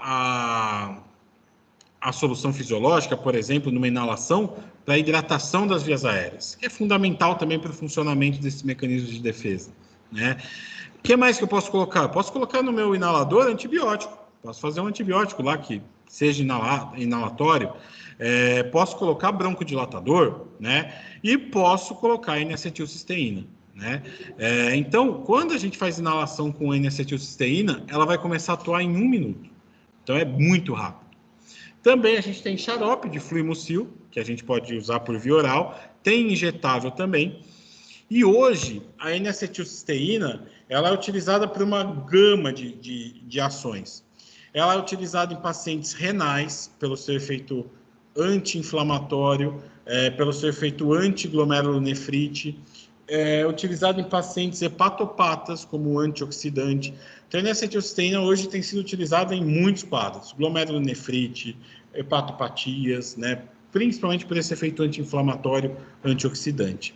A: a solução fisiológica, por exemplo, numa inalação, para a hidratação das vias aéreas, que é fundamental também para o funcionamento desses mecanismos de defesa, né? O que mais que eu posso colocar? Eu posso colocar no meu inalador antibiótico. Posso fazer um antibiótico lá que seja inalatório. Posso colocar broncodilatador, né? E posso colocar N-acetilcisteína, né? Então, quando a gente faz inalação com N-acetilcisteína, ela vai começar a atuar em 1 minuto. Então, é muito rápido. Também a gente tem xarope de fluimucil, que a gente pode usar por via oral. Tem injetável também. E hoje, a N-acetilcisteína, ela é utilizada por uma gama de ações. Ela é utilizada em pacientes renais, pelo seu efeito anti-inflamatório, pelo seu efeito anti-glomerulonefrite, utilizada em pacientes hepatopatas, como antioxidante. Então, a N-acetilcisteína hoje tem sido utilizada em muitos quadros, glomerulonefrite, hepatopatias, né? Principalmente por esse efeito anti-inflamatório, antioxidante.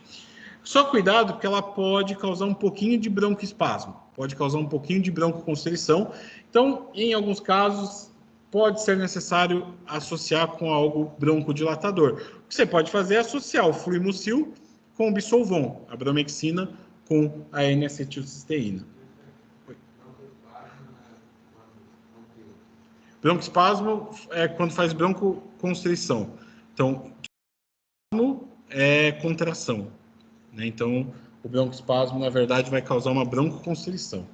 A: Só cuidado, porque ela pode causar um pouquinho de broncoespasmo, pode causar um pouquinho de broncoconstrição. Então, em alguns casos, pode ser necessário associar com algo broncodilatador. O que você pode fazer é associar o fluimucil com o Bisolvon, a bromexina com a N-acetilcisteína. Broncoespasmo é quando faz broncoconstrição. Então, é contração. Então, o broncoespasmo, na verdade, vai causar uma broncoconstrição.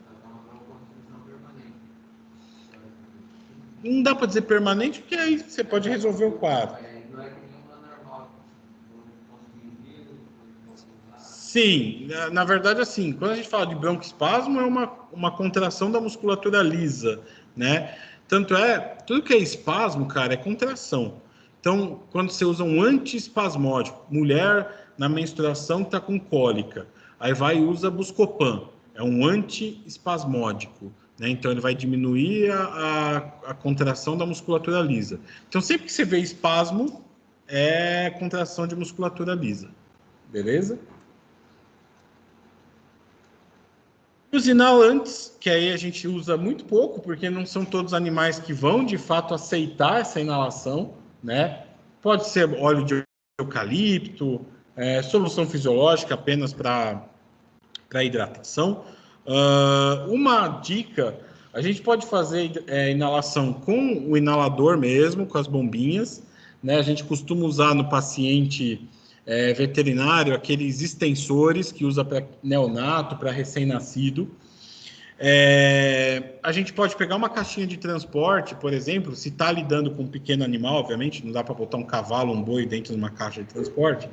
A: Não dá para dizer permanente, porque aí você pode resolver o quadro. Sim, na verdade, assim, quando a gente fala de broncoespasmo, é uma contração da musculatura lisa, né? Tanto tudo que é espasmo, cara, é contração. Então, quando você usa um antiespasmódico, mulher na menstruação que está com cólica, aí vai e usa Buscopan, é um antiespasmódico, né? Então, ele vai diminuir a contração da musculatura lisa. Então, sempre que você vê espasmo, é contração de musculatura lisa, beleza? Os inalantes, que aí a gente usa muito pouco, porque não são todos animais que vão, de fato, aceitar essa inalação, né? Pode ser óleo de eucalipto, solução fisiológica apenas para hidratação. Uma dica, a gente pode fazer inalação com o inalador mesmo, com as bombinhas, né? A gente costuma usar no paciente veterinário aqueles extensores que usa para neonato, para recém-nascido. A gente pode pegar uma caixinha de transporte, por exemplo, se está lidando com um pequeno animal, obviamente, não dá para botar um cavalo, um boi dentro de uma caixa de transporte,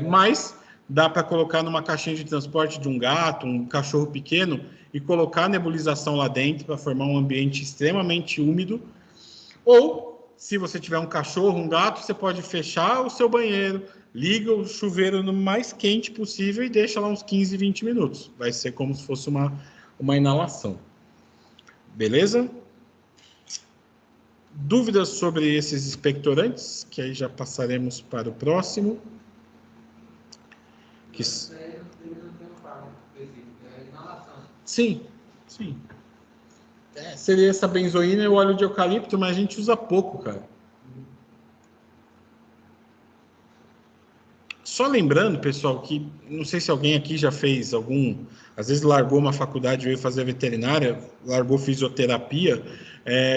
A: mas dá para colocar numa caixinha de transporte de um gato, um cachorro pequeno, e colocar a nebulização lá dentro para formar um ambiente extremamente úmido. Ou, se você tiver um cachorro, um gato, você pode fechar o seu banheiro, liga o chuveiro no mais quente possível e deixa lá uns 15, 20 minutos. Vai ser como se fosse uma inalação. Beleza? Dúvidas sobre esses expectorantes? Que aí já passaremos para o próximo. Sim, sim. Seria essa benzoína e o óleo de eucalipto, mas a gente usa pouco, cara. Só lembrando, pessoal, que não sei se alguém aqui já fez às vezes largou uma faculdade e veio fazer veterinária, largou fisioterapia,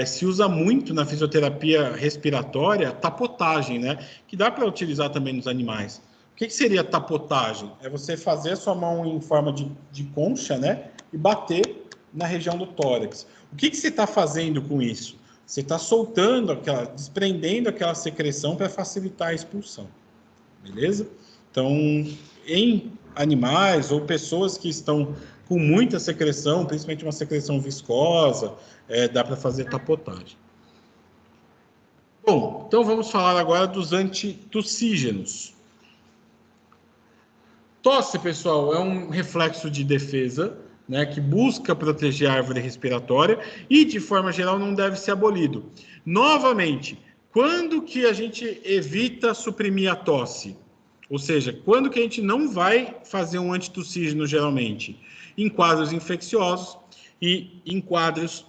A: se usa muito na fisioterapia respiratória tapotagem, né? Que dá para utilizar também nos animais. O que seria tapotagem? É você fazer a sua mão em forma de concha, né? E bater na região do tórax. O que você está fazendo com isso? Você está soltando desprendendo aquela secreção para facilitar a expulsão. Beleza? Então, em animais ou pessoas que estão com muita secreção, principalmente uma secreção viscosa, dá para fazer tapotagem. Bom, então vamos falar agora dos antitussígenos. Tosse, pessoal, é um reflexo de defesa, né, que busca proteger a árvore respiratória e, de forma geral, não deve ser abolido. Novamente, quando que a gente evita suprimir a tosse? Ou seja, quando que a gente não vai fazer um antitussígeno, geralmente? Em quadros infecciosos e em quadros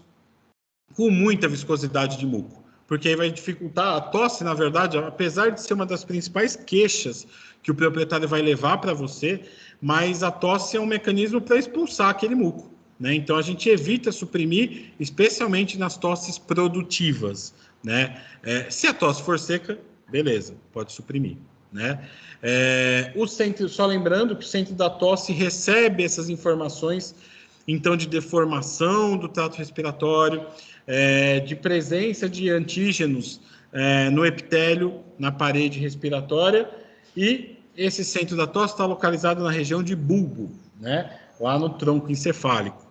A: com muita viscosidade de muco. Porque aí vai dificultar a tosse, na verdade, apesar de ser uma das principais queixas que o proprietário vai levar para você, mas a tosse é um mecanismo para expulsar aquele muco, né? Então a gente evita suprimir, especialmente nas tosses produtivas, né? Se a tosse for seca, beleza, pode suprimir, né? O centro, só lembrando que o centro da tosse recebe essas informações, então, de deformação do trato respiratório, de presença de antígenos no epitélio, na parede respiratória, e esse centro da tosse está localizado na região de bulbo, né? Lá no tronco encefálico.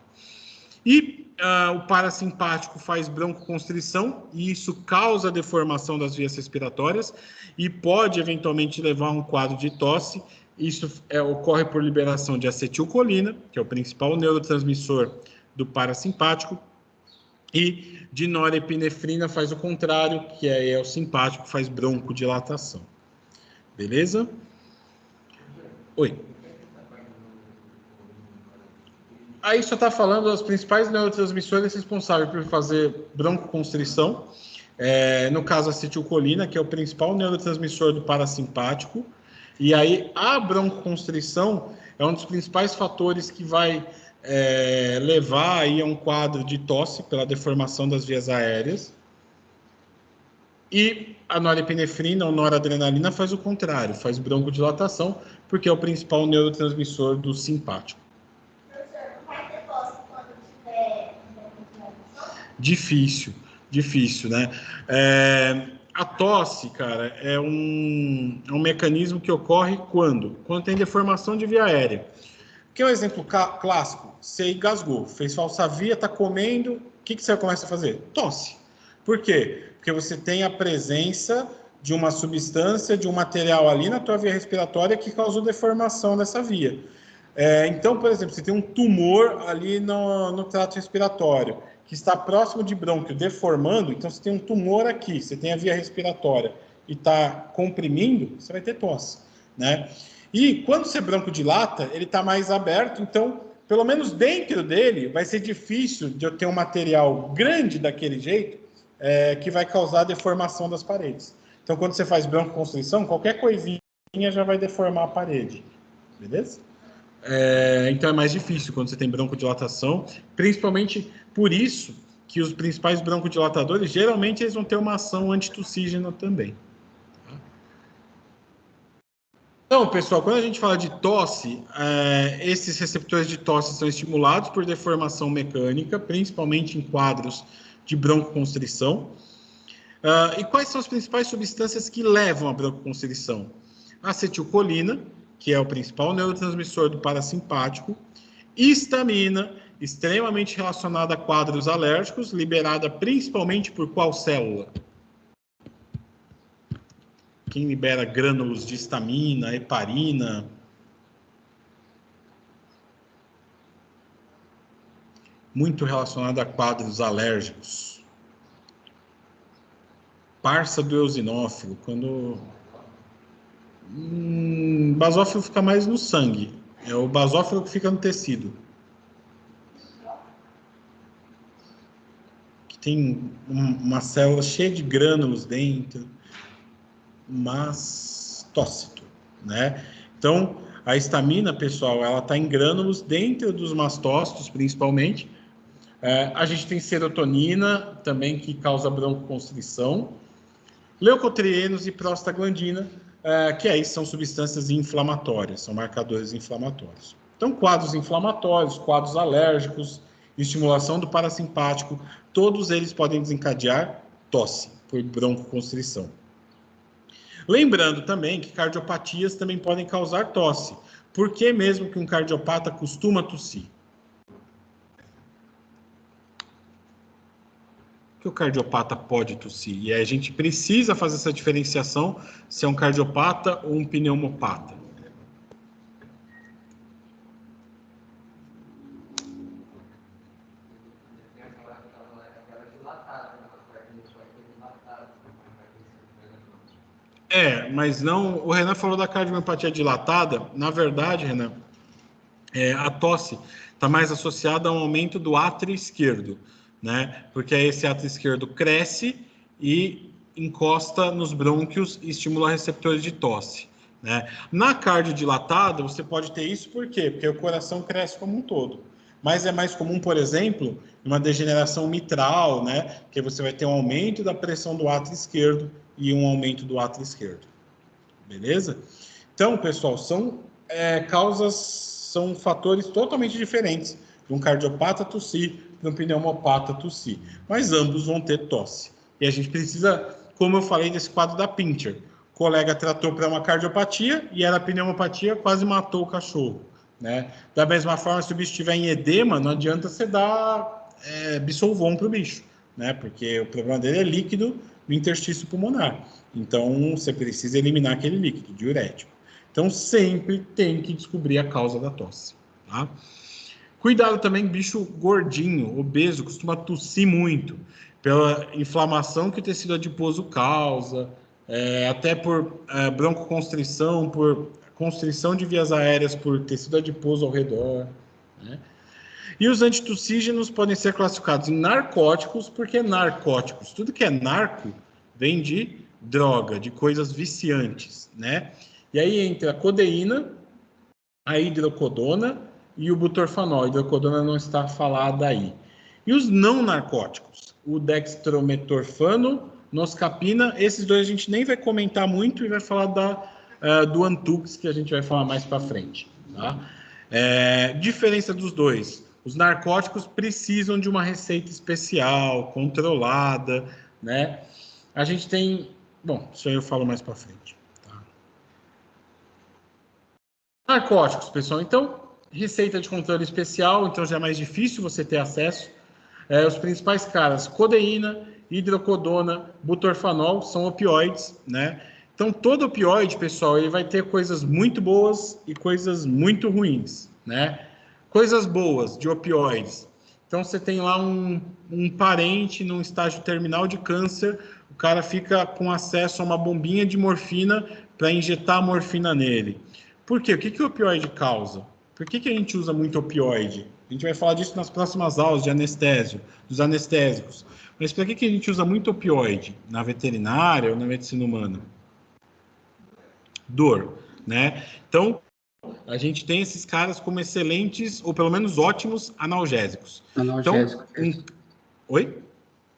A: E o parasimpático faz broncoconstrição, e isso causa deformação das vias respiratórias e pode eventualmente levar a um quadro de tosse. Isso ocorre por liberação de acetilcolina, que é o principal neurotransmissor do parasimpático, e de norepinefrina faz o contrário, que é o simpático, faz broncodilatação. Beleza? Oi. Aí só está falando dos principais neurotransmissores responsáveis por fazer broncoconstrição. No caso, a acetilcolina, que é o principal neurotransmissor do parasimpático. E aí, a broncoconstrição é um dos principais fatores que vai levar aí a um quadro de tosse pela deformação das vias aéreas. E a norepinefrina ou noradrenalina faz o contrário, faz broncodilatação, porque é o principal neurotransmissor do simpático. Difícil, né? A tosse, cara, é um mecanismo que ocorre quando tem deformação de via aérea. Que é um exemplo clássico. Você engasgou, fez falsavia, está comendo, o que você começa a fazer? Tosse. Por quê? Porque você tem a presença de uma substância, de um material ali na tua via respiratória que causou deformação dessa via. Então, por exemplo, você tem um tumor ali no trato respiratório, que está próximo de brônquio, deformando, então você tem um tumor aqui, você tem a via respiratória e está comprimindo, você vai ter tosse, né? E quando você broncodilata, ele está mais aberto, então, pelo menos dentro dele, vai ser difícil de eu ter um material grande daquele jeito que vai causar deformação das paredes. Então, quando você faz broncoconstrição, qualquer coisinha já vai deformar a parede, beleza? Então é mais difícil quando você tem broncodilatação, principalmente por isso que os principais broncodilatadores, geralmente, eles vão ter uma ação antitussígena também. Então, pessoal, quando a gente fala de tosse, esses receptores de tosse são estimulados por deformação mecânica, principalmente em quadros de broncoconstrição. E quais são as principais substâncias que levam à broncoconstrição? A acetilcolina, que é o principal neurotransmissor do parasimpático, histamina, extremamente relacionada a quadros alérgicos, liberada principalmente por qual célula? Quem libera grânulos de histamina, heparina? Muito relacionada a quadros alérgicos. Parça do eosinófilo, quando... basófilo fica mais no sangue. É o basófilo que fica no tecido. tem uma célula cheia de grânulos dentro, mastócito, né? Então, a histamina, pessoal, ela está em grânulos dentro dos mastócitos, principalmente. A gente tem serotonina, também, que causa broncoconstrição, leucotrienos e prostaglandina, que aí são substâncias inflamatórias, são marcadores inflamatórios. Então, quadros inflamatórios, quadros alérgicos, estimulação do parasimpático, todos eles podem desencadear tosse por broncoconstrição. Lembrando também que cardiopatias também podem causar tosse. Por que mesmo que um cardiopata costuma tossir? Que o cardiopata pode tossir. E aí a gente precisa fazer essa diferenciação se é um cardiopata ou um pneumopata. Mas não... O Renan falou da cardiomiopatia dilatada. Na verdade, Renan, a tosse está mais associada a um aumento do átrio esquerdo, né? Porque aí esse átrio esquerdo cresce e encosta nos brônquios e estimula receptores de tosse, né? Na cardiodilatada, você pode ter isso por quê? Porque o coração cresce como um todo. Mas é mais comum, por exemplo, uma degeneração mitral, né? Que você vai ter um aumento da pressão do átrio esquerdo e um aumento do átrio esquerdo. Beleza? Então, pessoal, são fatores totalmente diferentes de um cardiopata tossir para um pneumopata tossir. Mas ambos vão ter tosse. E a gente precisa, como eu falei desse quadro da Pinter, o colega tratou para uma cardiopatia e era pneumopatia, quase matou o cachorro, né? Da mesma forma, se o bicho estiver em edema, não adianta você dar Bisolvon para o bicho, né? Porque o problema dele é líquido no interstício pulmonar. Então, você precisa eliminar aquele líquido diurético. Então, sempre tem que descobrir a causa da tosse, tá? Cuidado também, bicho gordinho, obeso, costuma tossir muito, pela inflamação que o tecido adiposo causa, até por broncoconstrição, por constrição de vias aéreas por tecido adiposo ao redor, né? E os antitussígenos podem ser classificados em narcóticos, porque narcóticos, tudo que é narco, vem de droga, de coisas viciantes, né? E aí entra a codeína, a hidrocodona e o butorfanol. A hidrocodona não está falada aí. E os não narcóticos, o dextrometorfano, noscapina, esses dois a gente nem vai comentar muito e vai falar do Antux, que a gente vai falar mais para frente, tá? Diferença dos dois. Os narcóticos precisam de uma receita especial, controlada, né? A gente tem... Bom, isso aí eu falo mais para frente. Tá? Narcóticos, pessoal. Então, receita de controle especial, então já é mais difícil você ter acesso. Os principais caras, codeína, hidrocodona, butorfanol, são opioides, né? Então, todo opioide, pessoal, ele vai ter coisas muito boas e coisas muito ruins, né? Coisas boas de opioides. Então, você tem lá um parente num estágio terminal de câncer, o cara fica com acesso a uma bombinha de morfina para injetar a morfina nele. Por quê? O que o opioide causa? Por que a gente usa muito opioide? A gente vai falar disso nas próximas aulas de anestésio, dos anestésicos. Mas por que a gente usa muito opioide? Na veterinária ou na medicina humana? Dor, né? Então, a gente tem esses caras como excelentes, ou pelo menos ótimos, analgésicos.
C: Analgésico.
A: Então, Oi?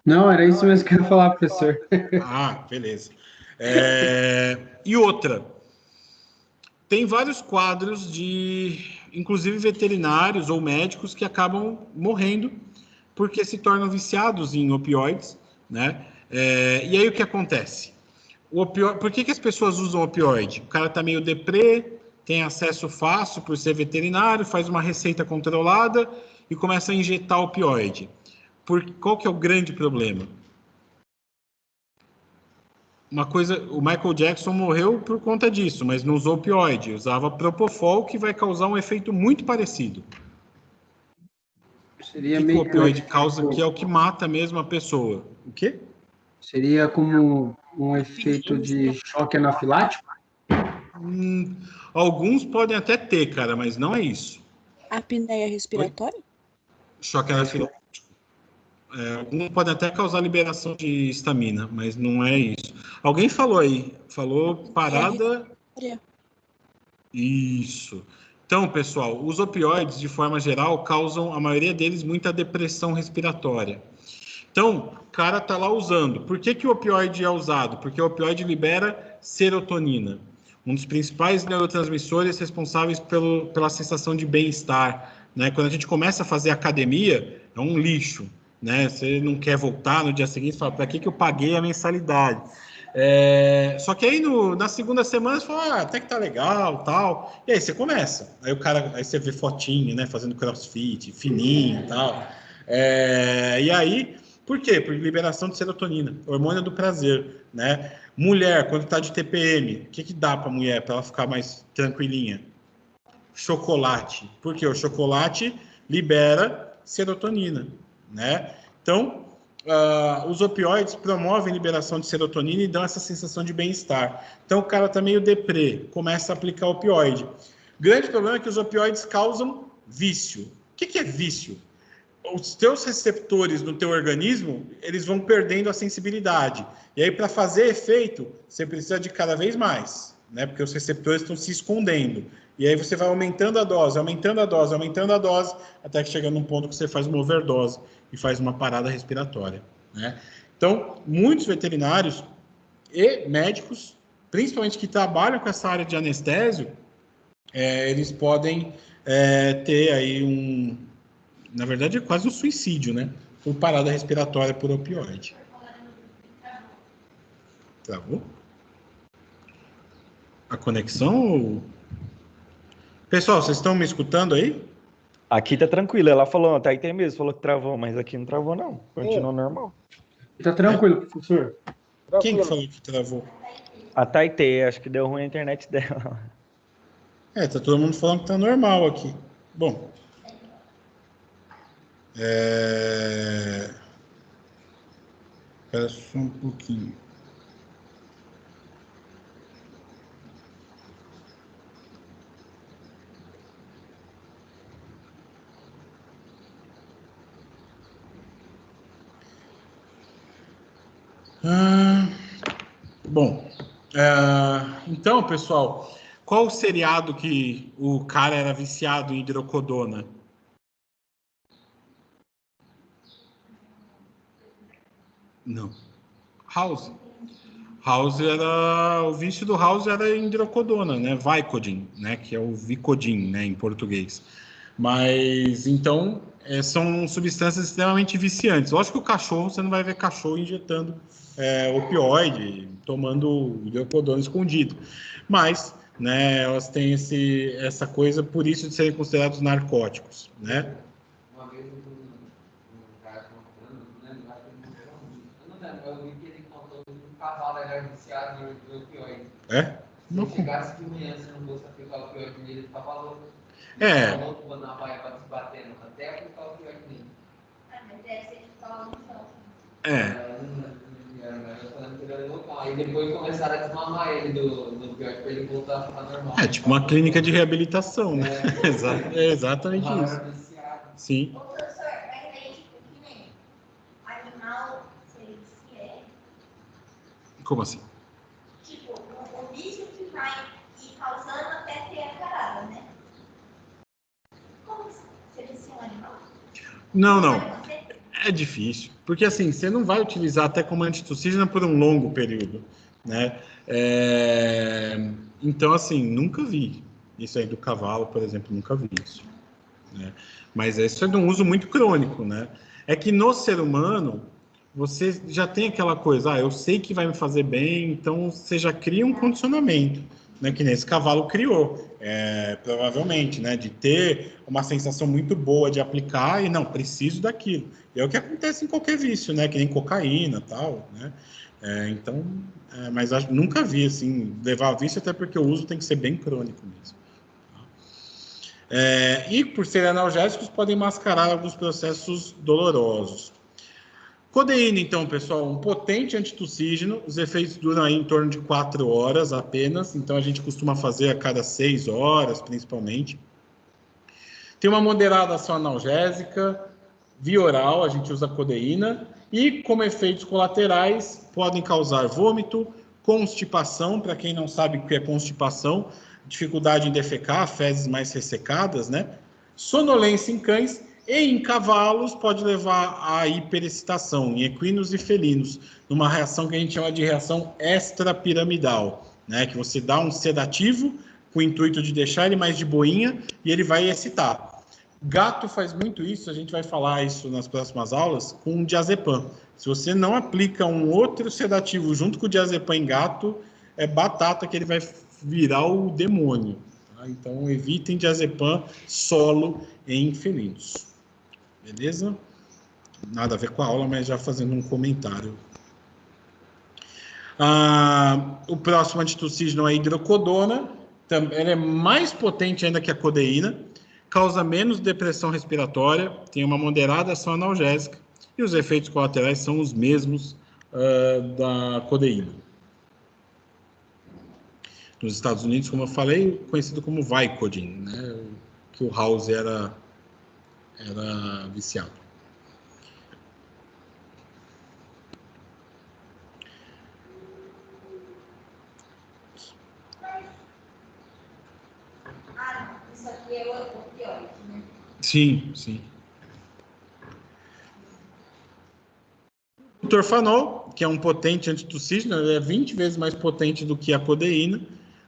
C: Não, era isso mesmo que eu ia falar, professor.
A: Ah, beleza. E outra, tem vários quadros de, inclusive veterinários ou médicos, que acabam morrendo porque se tornam viciados em opioides, né? E aí o que acontece? Por que as pessoas usam opioide? O cara tá meio deprê, tem acesso fácil por ser veterinário, faz uma receita controlada e começa a injetar opioide. Qual que é o grande problema? Uma coisa, o Michael Jackson morreu por conta disso, mas não usou opioide, usava Propofol, que vai causar um efeito muito parecido.
C: Seria
A: o
C: meio
A: que o opioide causa, que é o que mata mesmo a pessoa? O quê?
C: Seria como um efeito de choque anafilático?
A: Alguns podem até ter, cara, mas não é isso.
E: Apneia respiratória?
A: Choque anafilático. Alguns podem até causar liberação de histamina, mas não é isso. Alguém falou aí, falou parada... Isso. Então, pessoal, os opioides, de forma geral, causam, a maioria deles, muita depressão respiratória. Então, o cara está lá usando. Por que o opioide é usado? Porque o opioide libera serotonina, um dos principais neurotransmissores responsáveis pela sensação de bem-estar. Né? Quando a gente começa a fazer academia, é um lixo. Né? Você não quer voltar no dia seguinte e fala, para que eu paguei a mensalidade? Só que aí na segunda semana você fala, até que tá legal, tal. E aí você começa. Aí você vê fotinho, né? Fazendo crossfit, fininho e tal. E aí, por quê? Por liberação de serotonina, hormônio do prazer, né? Mulher, quando tá de TPM, o que dá pra mulher, para ela ficar mais tranquilinha? Chocolate. Por quê? O chocolate libera serotonina, né? Então, os opioides promovem a liberação de serotonina e dão essa sensação de bem-estar. Então, o cara tá meio deprê, começa a aplicar opioide. Grande problema é que os opioides causam vício. O que é vício? Os teus receptores no teu organismo, eles vão perdendo a sensibilidade. E aí, para fazer efeito, você precisa de cada vez mais, né? Porque os receptores estão se escondendo. E aí você vai aumentando a dose, aumentando a dose, aumentando a dose, até que chega num ponto que você faz uma overdose e faz uma parada respiratória, né? Então, muitos veterinários e médicos, principalmente que trabalham com essa área de anestésio, eles podem ter aí na verdade, é quase um suicídio, né? Por parada respiratória por opioide. Travou? A conexão? Pessoal, vocês estão me escutando aí?
D: Aqui tá tranquilo. Ela falou, até aí tem mesmo, falou que travou, mas aqui não travou, não. Continua normal.
C: Tá tranquilo, professor.
A: Quem que falou que travou?
D: A Taitê, acho que deu ruim a internet dela.
A: Tá todo mundo falando que tá normal aqui. Bom. Espera só um pouquinho. Bom, então, pessoal, qual o seriado que o cara era viciado em hidrocodona? Não. House. O vício do House era em hidrocodona, né? Vicodin, né? Que é o Vicodin, né? Em português. Mas, então, são substâncias extremamente viciantes. Lógico que o cachorro, você não vai ver cachorro injetando opioide, tomando hidrocodona escondido. Mas, né? Elas têm essa coisa, por isso de serem considerados narcóticos, né?
E: Uma vez um cara contando, eu vi que ele contou que um cavalo era viciado em opioide. Se chegasse de manhã, se não fosse aplicar o opioide nele, ele ficava louco. Ele ficava louco na baia para se batendo, até aplicar o opioide nele.
B: Mas deve ser de falar no chão.
E: Aí depois começaram a desmamar ele do opioide para ele voltar a ficar normal.
A: Tipo uma clínica de reabilitação, né? É exatamente isso. Sim.
B: Ô, professor, mas aí, tipo, que nem animal, se é?
A: Como assim?
B: Tipo, o bicho que vai ir causando até ter a parada, né? Como você disse um animal?
A: Não. É difícil. Porque, assim, você não vai utilizar até como antitussígena por um longo período, né? Então, assim, nunca vi isso aí do cavalo, por exemplo, nunca vi isso. Né? Mas isso é de um uso muito crônico, né? É que no ser humano, você já tem aquela coisa, eu sei que vai me fazer bem, então você já cria um condicionamento, né? Que nem esse cavalo criou, provavelmente, né? De ter uma sensação muito boa de aplicar e não, preciso daquilo. E é o que acontece em qualquer vício, né? Que nem cocaína e tal, né? Mas nunca vi, assim, levar a vício, até porque o uso tem que ser bem crônico mesmo. E por serem analgésicos, podem mascarar alguns processos dolorosos. Codeína, então, pessoal, um potente antitussígeno. Os efeitos duram aí em torno de 4 horas apenas. Então, a gente costuma fazer a cada 6 horas, principalmente. Tem uma moderada ação analgésica, Via oral, a gente usa codeína. E, como efeitos colaterais, podem causar vômito, constipação, para quem não sabe o que é constipação, dificuldade em defecar, fezes mais ressecadas, né? Sonolência em cães e em cavalos pode levar à hiperexcitação, em equinos e felinos, numa reação que a gente chama de reação extrapiramidal, né? Que você dá um sedativo com o intuito de deixar ele mais de boinha e ele vai excitar. Gato faz muito isso, a gente vai falar isso nas próximas aulas, com o diazepam. Se você não aplica um outro sedativo junto com o diazepam em gato, é batata que ele vai virar o demônio. Tá? Então, evitem diazepam solo em felinos. Beleza? Nada a ver com a aula, mas já fazendo um comentário. O próximo antitussígeno é a hidrocodona. Ele é mais potente ainda que a codeína. Causa menos depressão respiratória, tem uma moderada ação analgésica e os efeitos colaterais são os mesmos da codeína. Nos Estados Unidos, como eu falei, conhecido como Vicodin, né, que o House era viciado.
B: Isso aqui é o opioide, né?
A: Sim, sim. O Butorfanol, que é um potente antitussígeno, ele é 20 vezes mais potente do que a codeína,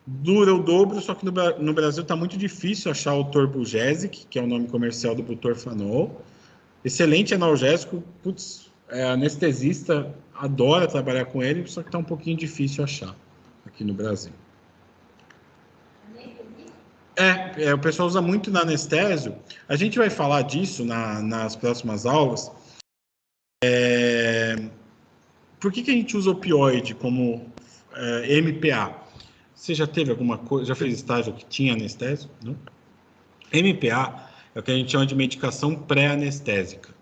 A: dura o dobro, só que no Brasil está muito difícil achar o Torbugesic, que é o nome comercial do Butorfanol. Excelente analgésico, putz, anestesista adora trabalhar com ele, só que está um pouquinho difícil achar aqui no Brasil. O pessoal usa muito na anestésio. A gente vai falar disso nas próximas aulas. Por que a gente usa opioide como MPA? Você já teve alguma coisa, já fez estágio que tinha anestésio? Não? MPA é o que a gente chama de medicação pré-anestésica.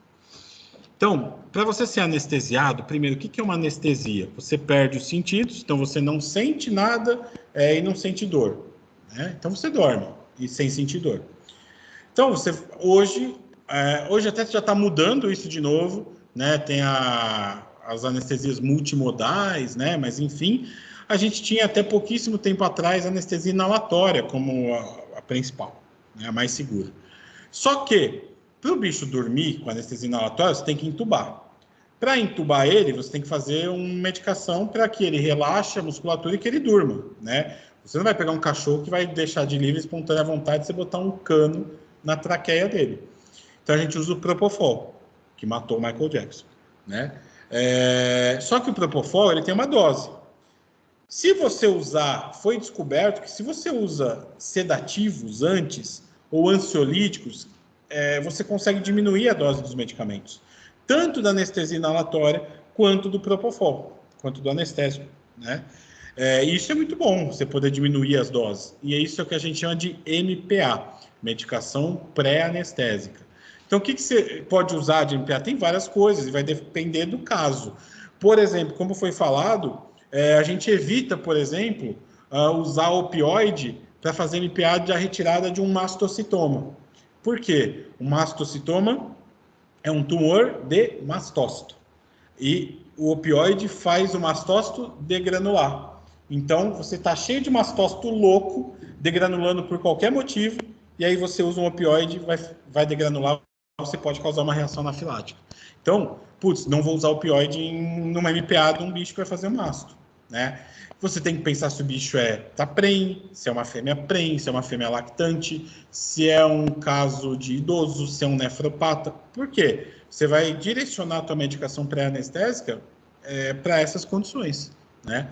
A: Então, para você ser anestesiado, primeiro, o que é uma anestesia? Você perde os sentidos, então você não sente nada e não sente dor. Né? Então você dorme e sem sentir dor. Então hoje até já está mudando isso de novo, né? Tem as anestesias multimodais, né? Mas enfim, a gente tinha até pouquíssimo tempo atrás anestesia inalatória como a principal, né? A mais segura. Só que para o bicho dormir com anestesia inalatória, você tem que entubar. Para entubar ele, você tem que fazer uma medicação para que ele relaxe a musculatura e que ele durma, né? Você não vai pegar um cachorro que vai deixar de livre, espontânea vontade de você botar um cano na traqueia dele. Então a gente usa o Propofol, que matou o Michael Jackson, né? Só que o Propofol, ele tem uma dose. Se você usar, foi descoberto que se você usa sedativos antes ou ansiolíticos, você consegue diminuir a dose dos medicamentos, tanto da anestesia inalatória quanto do Propofol, quanto do anestésico, né? Isso é muito bom, você poder diminuir as doses. E é isso que a gente chama de MPA, medicação pré-anestésica. Então, o que você pode usar de MPA? Tem várias coisas, e vai depender do caso. Por exemplo, como foi falado, a gente evita, por exemplo, usar opioide para fazer MPA de retirada de um mastocitoma. Por quê? O mastocitoma é um tumor de mastócito. E o opioide faz o mastócito degranular. Então, você está cheio de mastócito louco, degranulando por qualquer motivo, e aí você usa um opioide, vai degranular, você pode causar uma reação anafilática. Então, não vou usar opioide numa MPA de um bicho que vai fazer masto, né? Você tem que pensar se o bicho tá prenhe, se é uma fêmea prenhe, se é uma fêmea lactante, se é um caso de idoso, se é um nefropata. Por quê? Você vai direcionar a tua medicação pré-anestésica para essas condições, né?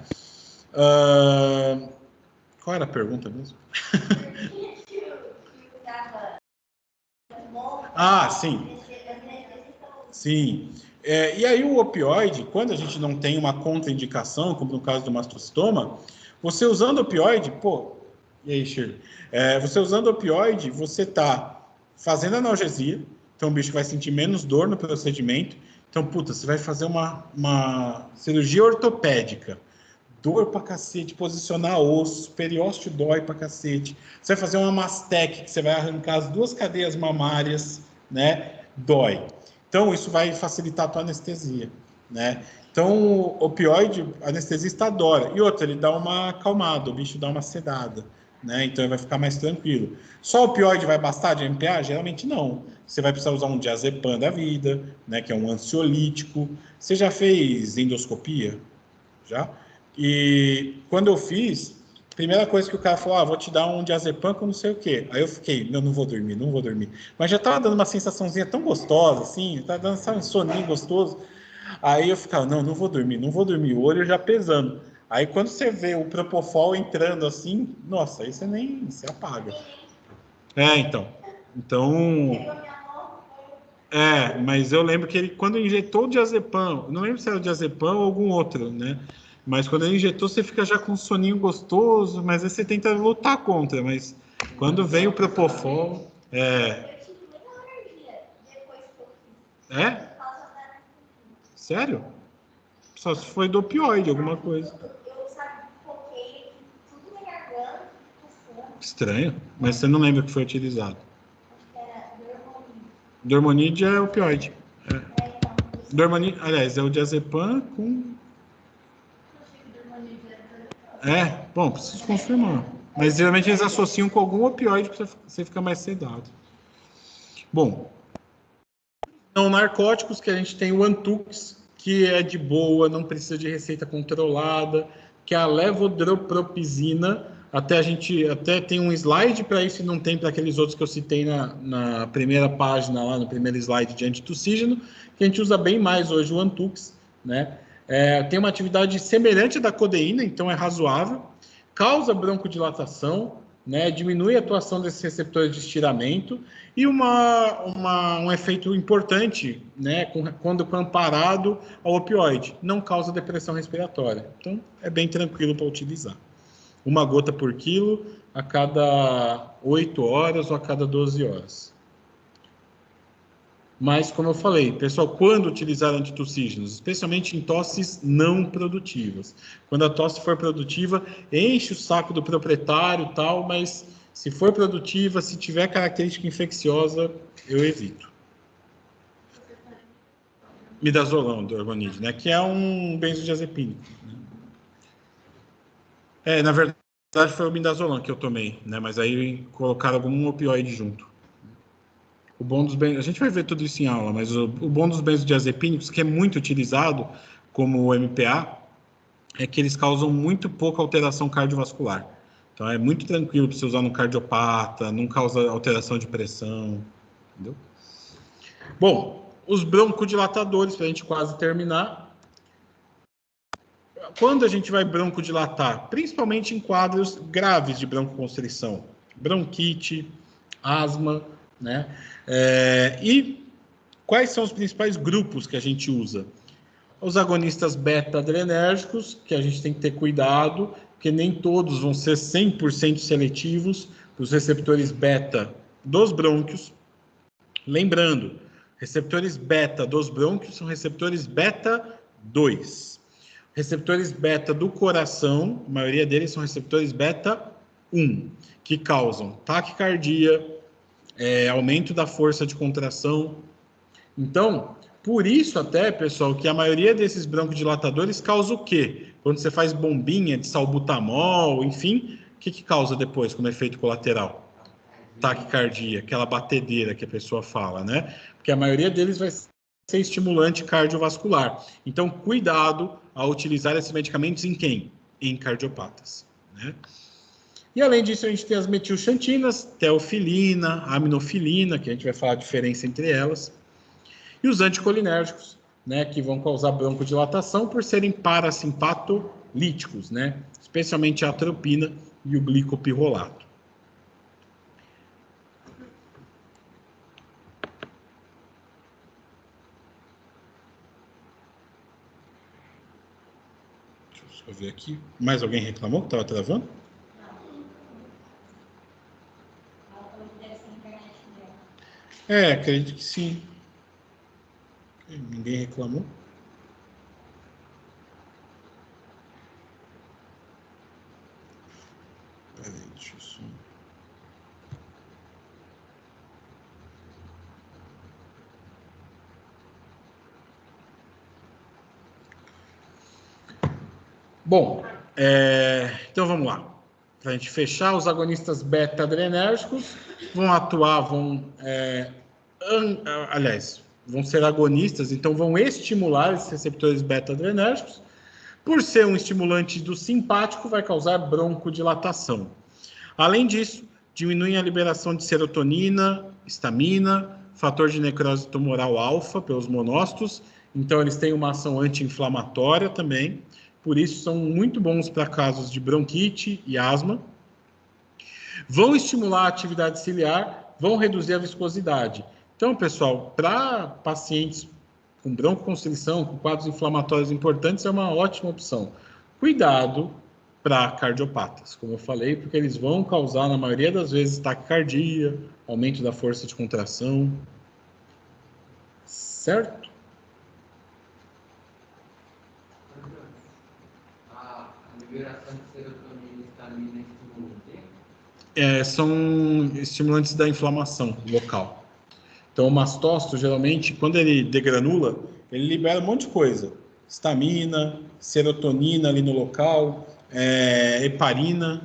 A: Qual era a pergunta mesmo? Sim. Sim. E aí o opioide, quando a gente não tem uma contraindicação, como no caso do mastocitoma, você usando opioide, e aí, Shirley? Você usando opioide, você está fazendo analgesia, então o bicho vai sentir menos dor no procedimento. Então, você vai fazer uma cirurgia ortopédica, dor pra cacete, posicionar osso, periósteo dói pra cacete. Você vai fazer uma mastec, que você vai arrancar as 2 cadeias mamárias, né? Dói. Então, isso vai facilitar a tua anestesia, né? Então, o opioide, a anestesista adora. E outra, ele dá uma acalmada, o bicho dá uma sedada, né? Então, ele vai ficar mais tranquilo. Só o opioide vai bastar de MPA? Geralmente não. Você vai precisar usar um diazepam da vida, né? Que é um ansiolítico. Você já fez endoscopia? Já? E quando eu fiz, primeira coisa que o cara falou, vou te dar um diazepam com não sei o quê. Aí eu fiquei, não vou dormir, não vou dormir. Mas já tava dando uma sensaçãozinha tão gostosa, assim, tá dando, sabe, um soninho gostoso. Aí eu ficava, não vou dormir, não vou dormir, o olho já pesando. Aí quando você vê o Propofol entrando assim, nossa, aí você nem se apaga. Então. Mas eu lembro que ele, quando injetou o diazepam, não lembro se era o diazepam ou algum outro, né? Mas quando ele injetou, você fica já com um soninho gostoso, mas aí você tenta lutar contra, mas quando vem o Propofol,
B: Eu tive muita alergia depois que eu fiz.
A: É?
B: Por causa da...
A: Sério? Só se foi do opioide, alguma coisa.
B: Eu, sabe, foquei tudo na garganta, fundo.
A: Estranho, mas você não lembra que foi utilizado.
B: Acho que era Dormonide.
A: Dormonide é opioide.
B: Então.
A: Dormonide, aliás, é o diazepam com...
B: Eu achei que Dormonide era
A: Bom, preciso confirmar. Mas geralmente eles associam com algum opioide para você ficar mais sedado. Bom, não narcóticos, que a gente tem o Antux, que é de boa, não precisa de receita controlada, que é a levodropropizina. Até tem um slide para isso e não tem para aqueles outros que eu citei na primeira página, lá no primeiro slide de antitussígeno, que a gente usa bem mais hoje o Antux, né? Tem uma atividade semelhante à da codeína, então é razoável, causa broncodilatação, né? Diminui a atuação desses receptores de estiramento e um efeito importante, né? Quando comparado ao opioide, não causa depressão respiratória. Então, é bem tranquilo para utilizar. 1 gota por quilo a cada 8 horas ou a cada 12 horas. Mas, como eu falei, pessoal, quando utilizar antitussígenos, especialmente em tosses não produtivas. Quando a tosse for produtiva, enche o saco do proprietário e tal, mas se for produtiva, se tiver característica infecciosa, eu evito. Midazolam, Dormonide, né? Que é um benzodiazepínico. Na verdade foi o midazolam que eu tomei, né? Mas aí colocaram algum opioide junto. O bom dos a gente vai ver tudo isso em aula, mas o bom dos benzodiazepínicos, que é muito utilizado como o MPA, é que eles causam muito pouca alteração cardiovascular. Então é muito tranquilo para você usar no cardiopata, não causa alteração de pressão, entendeu? Bom, os broncodilatadores, para a gente quase terminar. Quando a gente vai broncodilatar, principalmente em quadros graves de broncoconstrição, bronquite, asma, né? E quais são os principais grupos que a gente usa? Os agonistas beta-adrenérgicos, que a gente tem que ter cuidado, porque nem todos vão ser 100% seletivos para os receptores beta dos brônquios. Lembrando, receptores beta dos brônquios são receptores beta 2. Receptores beta do coração, a maioria deles são receptores beta 1, que causam taquicardia, aumento da força de contração. Então, por isso até, pessoal, que a maioria desses broncodilatadores causa o quê? Quando você faz bombinha de salbutamol, enfim, o que causa depois como efeito colateral? Taquicardia, aquela batedeira que a pessoa fala, né? Porque a maioria deles vai ser estimulante cardiovascular. Então, cuidado ao utilizar esses medicamentos em quem? Em cardiopatas, né? E além disso, a gente tem as metilxantinas, teofilina, aminofilina, que a gente vai falar a diferença entre elas, e os anticolinérgicos, né, que vão causar broncodilatação por serem parasimpatolíticos, né? Especialmente a atropina e o glicopirrolato. Deixa eu ver aqui. Mais alguém reclamou que estava travando? Acredito que sim. Ninguém reclamou? Peraí, deixa eu só... Bom, então vamos lá. Para a gente fechar, os agonistas beta-adrenérgicos vão atuar, vão ser agonistas, então vão estimular esses receptores beta-adrenérgicos. Por ser um estimulante do simpático, vai causar broncodilatação. Além disso, diminuem a liberação de serotonina, histamina, fator de necrose tumoral alfa pelos monócitos, então eles têm uma ação anti-inflamatória também, por isso são muito bons para casos de bronquite e asma. Vão estimular a atividade ciliar, vão reduzir a viscosidade. Então, pessoal, para pacientes com broncoconstrição, com quadros inflamatórios importantes, é uma ótima opção. Cuidado para cardiopatas, como eu falei, porque eles vão causar, na maioria das vezes, taquicardia, aumento da força de contração. Certo?
E: A liberação de serotonina e histamina estimula o quê?
A: São estimulantes da inflamação local. Então, o mastócito, geralmente, quando ele degranula, ele libera um monte de coisa. Histamina, serotonina ali no local, heparina.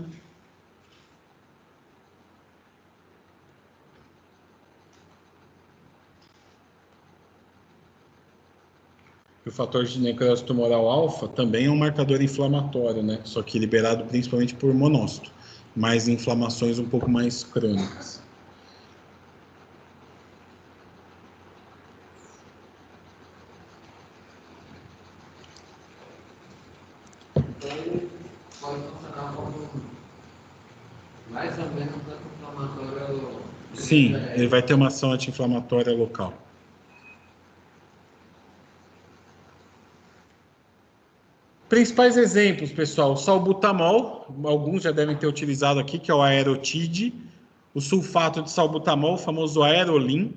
A: O fator de necrose tumoral alfa também é um marcador inflamatório, né? Só que liberado principalmente por monócito, mas inflamações um pouco mais crônicas.
E: Pode funcionar como mais ou menos anti-inflamatório.
A: Sim, ele vai ter uma ação anti-inflamatória local. Principais exemplos, pessoal, salbutamol, alguns já devem ter utilizado aqui, que é o Aerotide, o sulfato de salbutamol, o famoso Aerolin,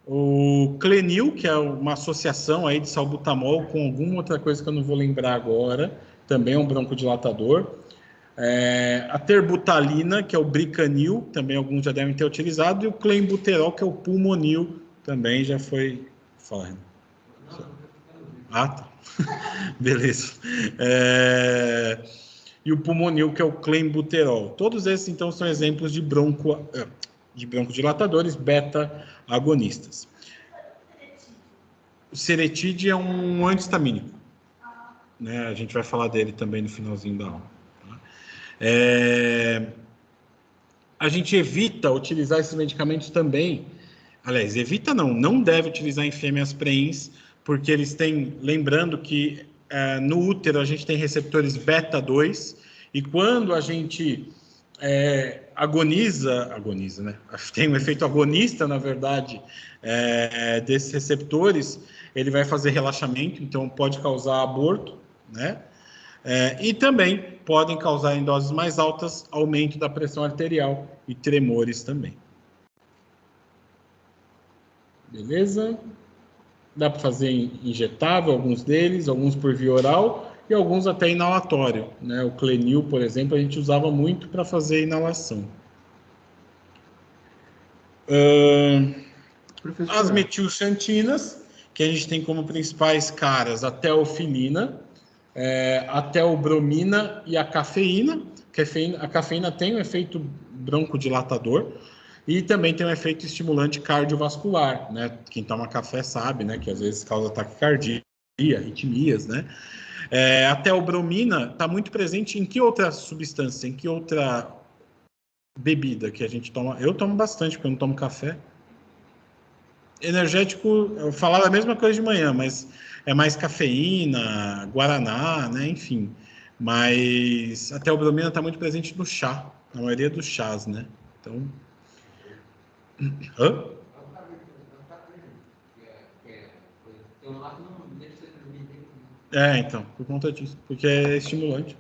A: o Clenil, que é uma associação aí de salbutamol com alguma outra coisa que eu não vou lembrar agora, também é um broncodilatador. A terbutalina, que é o Bricanil, também alguns já devem ter utilizado, e o clenbuterol, que é o Pulmonil, também já foi falando. Ah, tá. Beleza. E o Pulmonil, que é o clenbuterol. Todos esses, então, são exemplos de broncodilatadores beta-agonistas. O Seretide é um antihistamínico, né? A gente vai falar dele também no finalzinho da aula. Tá? A gente evita utilizar esses medicamentos também. Aliás, evita não deve utilizar em fêmeas preins, porque eles têm, lembrando que no útero a gente tem receptores beta-2, e quando a gente agoniza, né? Tem um efeito agonista, na verdade, desses receptores, ele vai fazer relaxamento, então pode causar aborto, né? E também podem causar, em doses mais altas, aumento da pressão arterial e tremores também. Beleza? Dá para fazer injetável, alguns deles, alguns por via oral e alguns até inalatório, né? O Clenil, por exemplo, a gente usava muito para fazer inalação. As metilxantinas, que a gente tem como principais caras a teofilina, a teobromina e a cafeína. A cafeína tem um efeito broncodilatador e também tem um efeito estimulante cardiovascular, né? Quem toma café sabe, né, que às vezes causa taquicardia, arritmias, né? A teobromina está muito presente em que outra substância, em que outra bebida que a gente toma? Eu tomo bastante, porque eu não tomo café. Energético, eu falava a mesma coisa de manhã, mas é mais cafeína, guaraná, né? Enfim. Mas a teobromina está muito presente no chá, na maioria dos chás, né? Então. Hã? Então, por conta disso, porque é estimulante.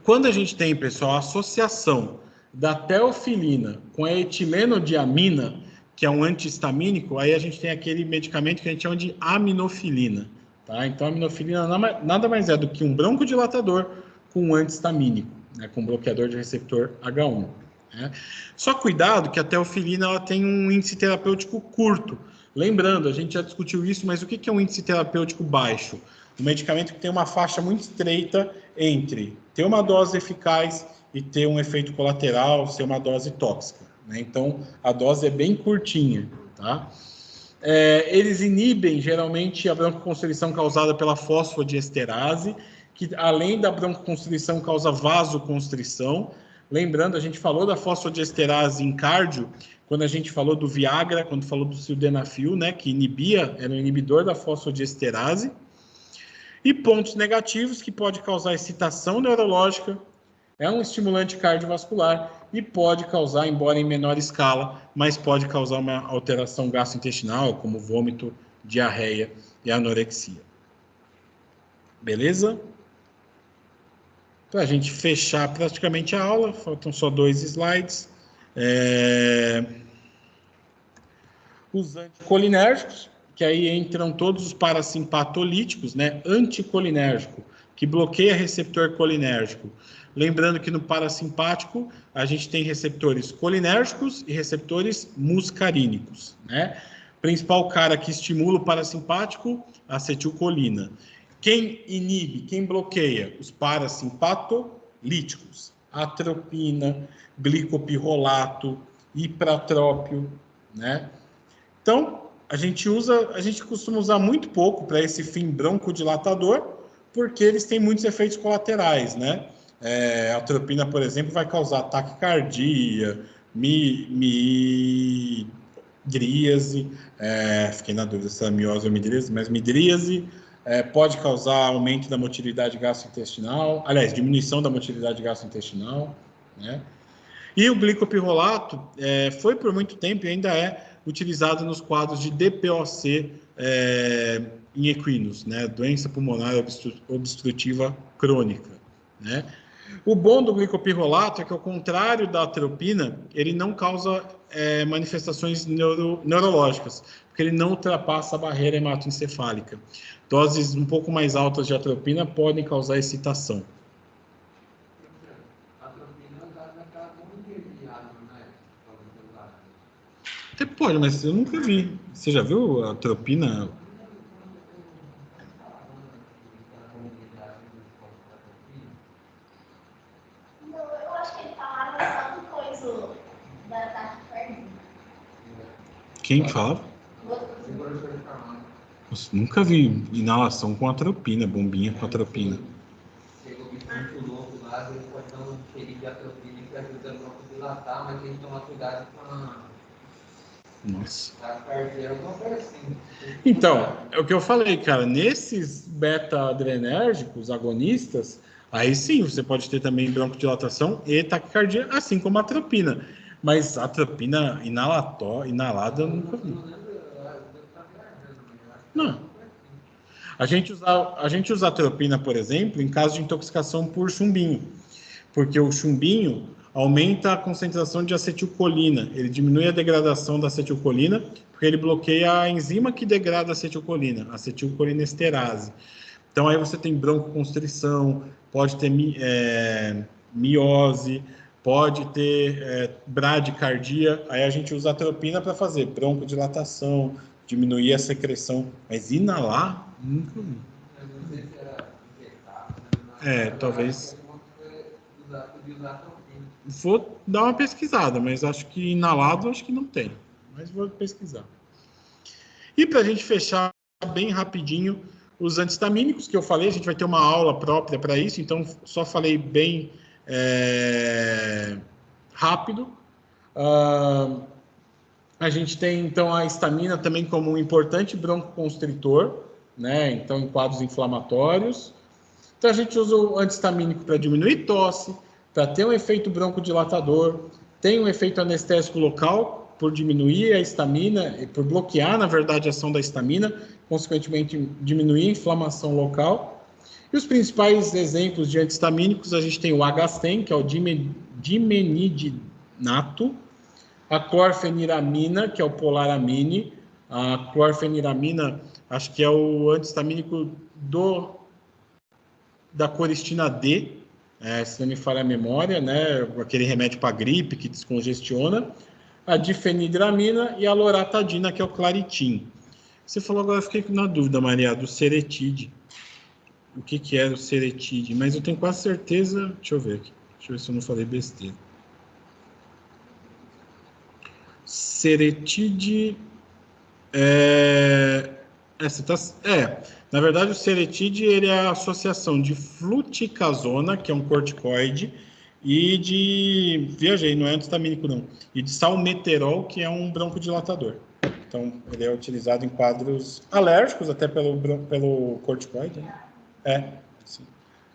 A: Quando a gente tem, pessoal, a associação da teofilina com a etilenodiamina, que é um antihistamínico, aí a gente tem aquele medicamento que a gente chama de aminofilina. Tá? Então, a aminofilina nada mais é do que um broncodilatador com um antihistamínico, né? Com um bloqueador de receptor H1. Né? Só cuidado que a teofilina ela tem um índice terapêutico curto. Lembrando, a gente já discutiu isso, mas o que é um índice terapêutico baixo? Um medicamento que tem uma faixa muito estreita entre ter uma dose eficaz e ter um efeito colateral, ser uma dose tóxica, né? Então, a dose é bem curtinha, tá? Eles inibem, geralmente, a broncoconstrição causada pela fosfodiesterase, que, além da broncoconstrição, causa vasoconstrição. Lembrando, a gente falou da fosfodiesterase em cardio, quando a gente falou do Viagra, quando falou do sildenafil, né, que era um inibidor da fosfodiesterase. E pontos negativos, que pode causar excitação neurológica, é um estimulante cardiovascular e pode causar, embora em menor escala, mas pode causar uma alteração gastrointestinal, como vômito, diarreia e anorexia. Beleza? Para a gente fechar praticamente a aula, faltam só 2 slides. Os anticolinérgicos, que aí entram todos os parasimpatolíticos, né? Anticolinérgico, que bloqueia receptor colinérgico. Lembrando que no parasimpático a gente tem receptores colinérgicos e receptores muscarínicos, né? Principal cara que estimula o parasimpático, acetilcolina. Quem inibe, quem bloqueia? Os parasimpatolíticos, atropina, glicopirrolato, ipratrópio, né? Então, a gente costuma usar muito pouco para esse fim broncodilatador, porque eles têm muitos efeitos colaterais, né? A atropina, por exemplo, vai causar taquicardia, midríase, fiquei na dúvida se é miose ou midríase, mas midríase, pode causar aumento da motilidade gastrointestinal, aliás, diminuição da motilidade gastrointestinal, né? E o glicopirrolato foi por muito tempo e ainda é utilizado nos quadros de DPOC em equinos, né? Doença pulmonar obstrutiva crônica, né? O bom do glicopirrolato é que, ao contrário da atropina, ele não causa manifestações neurológicas, porque ele não ultrapassa a barreira hematoencefálica. Doses um pouco mais altas de atropina podem causar excitação. Até pode, mas eu nunca vi. Você já viu a atropina?
B: Não, eu acho que ele falava só do coisa da taquicardia.
A: Quem falava? Nossa, nunca vi inalação com atropina, bombinha com atropina.
E: Chega o bicho muito louco lá, ele pode dar um cheirinho de atropina que ajuda a bronco-dilatar, mas tem que tomar cuidado com a...
A: Nossa.
E: Taquicardia é alguma coisa assim.
A: Então, é o que eu falei, cara. Nesses beta-adrenérgicos agonistas, aí sim, você pode ter também broncodilatação e taquicardia, assim como a atropina. Mas a atropina inalada, eu nunca vi. Não. A gente usa atropina, por exemplo, em caso de intoxicação por chumbinho. Porque o chumbinho aumenta a concentração de acetilcolina. Ele diminui a degradação da acetilcolina, porque ele bloqueia a enzima que degrada a acetilcolinesterase. Então, aí você tem broncoconstrição, pode ter miose, pode ter bradicardia. Aí a gente usa atropina para fazer broncodilatação, diminuir a secreção. Mas inalar, nunca vi. Talvez... Vou dar uma pesquisada, mas acho que inalado, acho que não tem. Mas vou pesquisar. E para a gente fechar bem rapidinho, os antihistamínicos que eu falei, a gente vai ter uma aula própria para isso, então só falei bem rápido. A gente tem, então, a histamina também como um importante broncoconstritor, né? Então, em quadros inflamatórios. Então, a gente usa o antihistamínico para diminuir tosse, para ter um efeito broncodilatador, tem um efeito anestésico local, por diminuir a histamina, por bloquear, na verdade, a ação da histamina, consequentemente, diminuir a inflamação local. E os principais exemplos de antihistamínicos, a gente tem o Agastem, que é o dimenidinato, a clorfeniramina, que é o polaramine. A clorfeniramina, acho que é o antihistamínico da coristina D, se não me falha a memória, né? Aquele remédio para gripe que descongestiona. a difenidramina e a loratadina, que é o claritin. Você falou agora, eu fiquei na dúvida, Maria, do Ceretide. O que era o Ceretide? Mas eu tenho quase certeza... Deixa eu ver aqui. Deixa eu ver se eu não falei besteira. Ceretide... Na verdade, o Ceretide ele é a associação de fluticasona, que é um corticoide, e de... Viajei, não é antistamínico, não. E de salmeterol, que é um broncodilatador. Então, ele é utilizado em quadros alérgicos, até pelo corticoide. Né? Sim.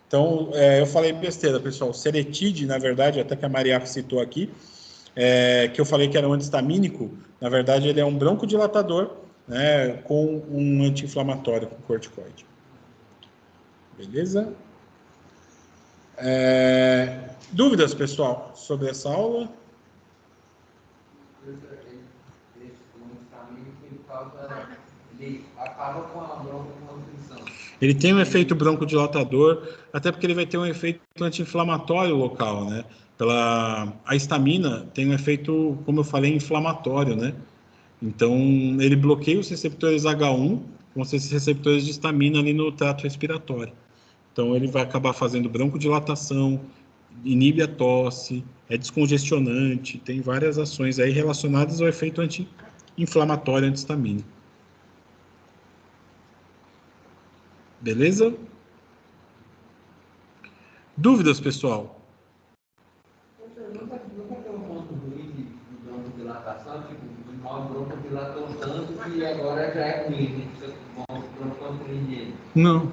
A: Então, eu falei besteira, pessoal. O Ceretide, na verdade, até que a Maria citou aqui, que eu falei que era um antistamínico, na verdade, ele é um broncodilatador, né, com um anti-inflamatório com corticoide. Beleza? Dúvidas, pessoal, sobre essa aula? Ele acaba com a broncoconstrição. Ele tem um efeito broncodilatador, até porque ele vai ter um efeito anti-inflamatório local, né? A histamina tem um efeito, como eu falei, inflamatório, né? Então, ele bloqueia os receptores H1, com esses receptores de histamina ali no trato respiratório. Então, ele vai acabar fazendo broncodilatação, inibe a tosse, é descongestionante, tem várias ações aí relacionadas ao efeito anti-inflamatório antihistamínico. Beleza? Dúvidas, pessoal? Nunca tem um ponto ruim de broncodilatação, tipo, o mal broncodilatou tanto que agora já é ruim, Não,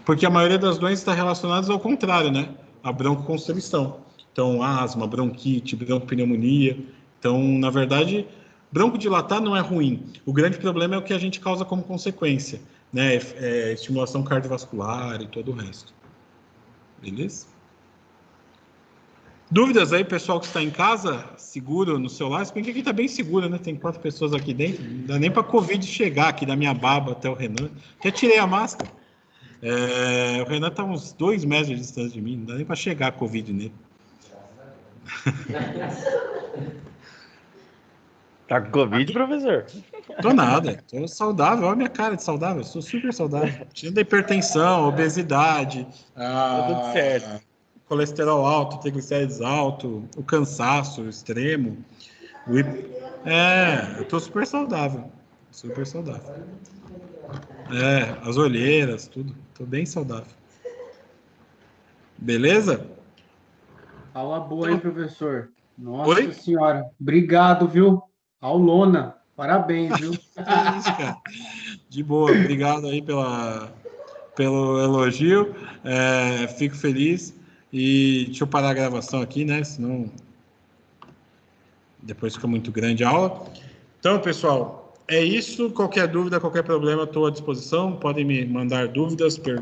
A: porque a maioria das doenças está relacionada ao contrário, né? A broncoconstrição. Então, asma, bronquite, broncopneumonia. Então, na verdade, broncodilatar não é ruim. O grande problema é o que a gente causa como consequência, né? Estimulação cardiovascular e todo o resto. Beleza? Dúvidas aí, pessoal que está em casa, seguro no celular? Se bem que aqui está bem seguro, né? Tem 4 pessoas aqui dentro. Não dá nem para a Covid chegar aqui da minha baba até o Renan. Já tirei a máscara. O Renan está uns 2 metros de distância de mim. Não dá nem para chegar a Covid nele.
D: Tá com Covid, professor?
A: Tô nada. Tô saudável. Olha a minha cara de saudável. Sou super saudável. Tirando a hipertensão, obesidade,
D: Tá tudo certo.
A: colesterol alto, triglicérides alto, o cansaço extremo. Eu tô super saudável. Super saudável. As olheiras, tudo. Tô bem saudável. Beleza?
C: Aula boa, hein, professor? Nossa Senhora. Obrigado, viu? Aulona. Parabéns, viu?
A: Isso, cara. De boa. Obrigado aí pelo elogio. Fico feliz. E deixa eu parar a gravação aqui, né? Senão depois fica muito grande a aula. Então, pessoal, é isso. Qualquer dúvida, qualquer problema, estou à disposição. Podem me mandar dúvidas, perguntas.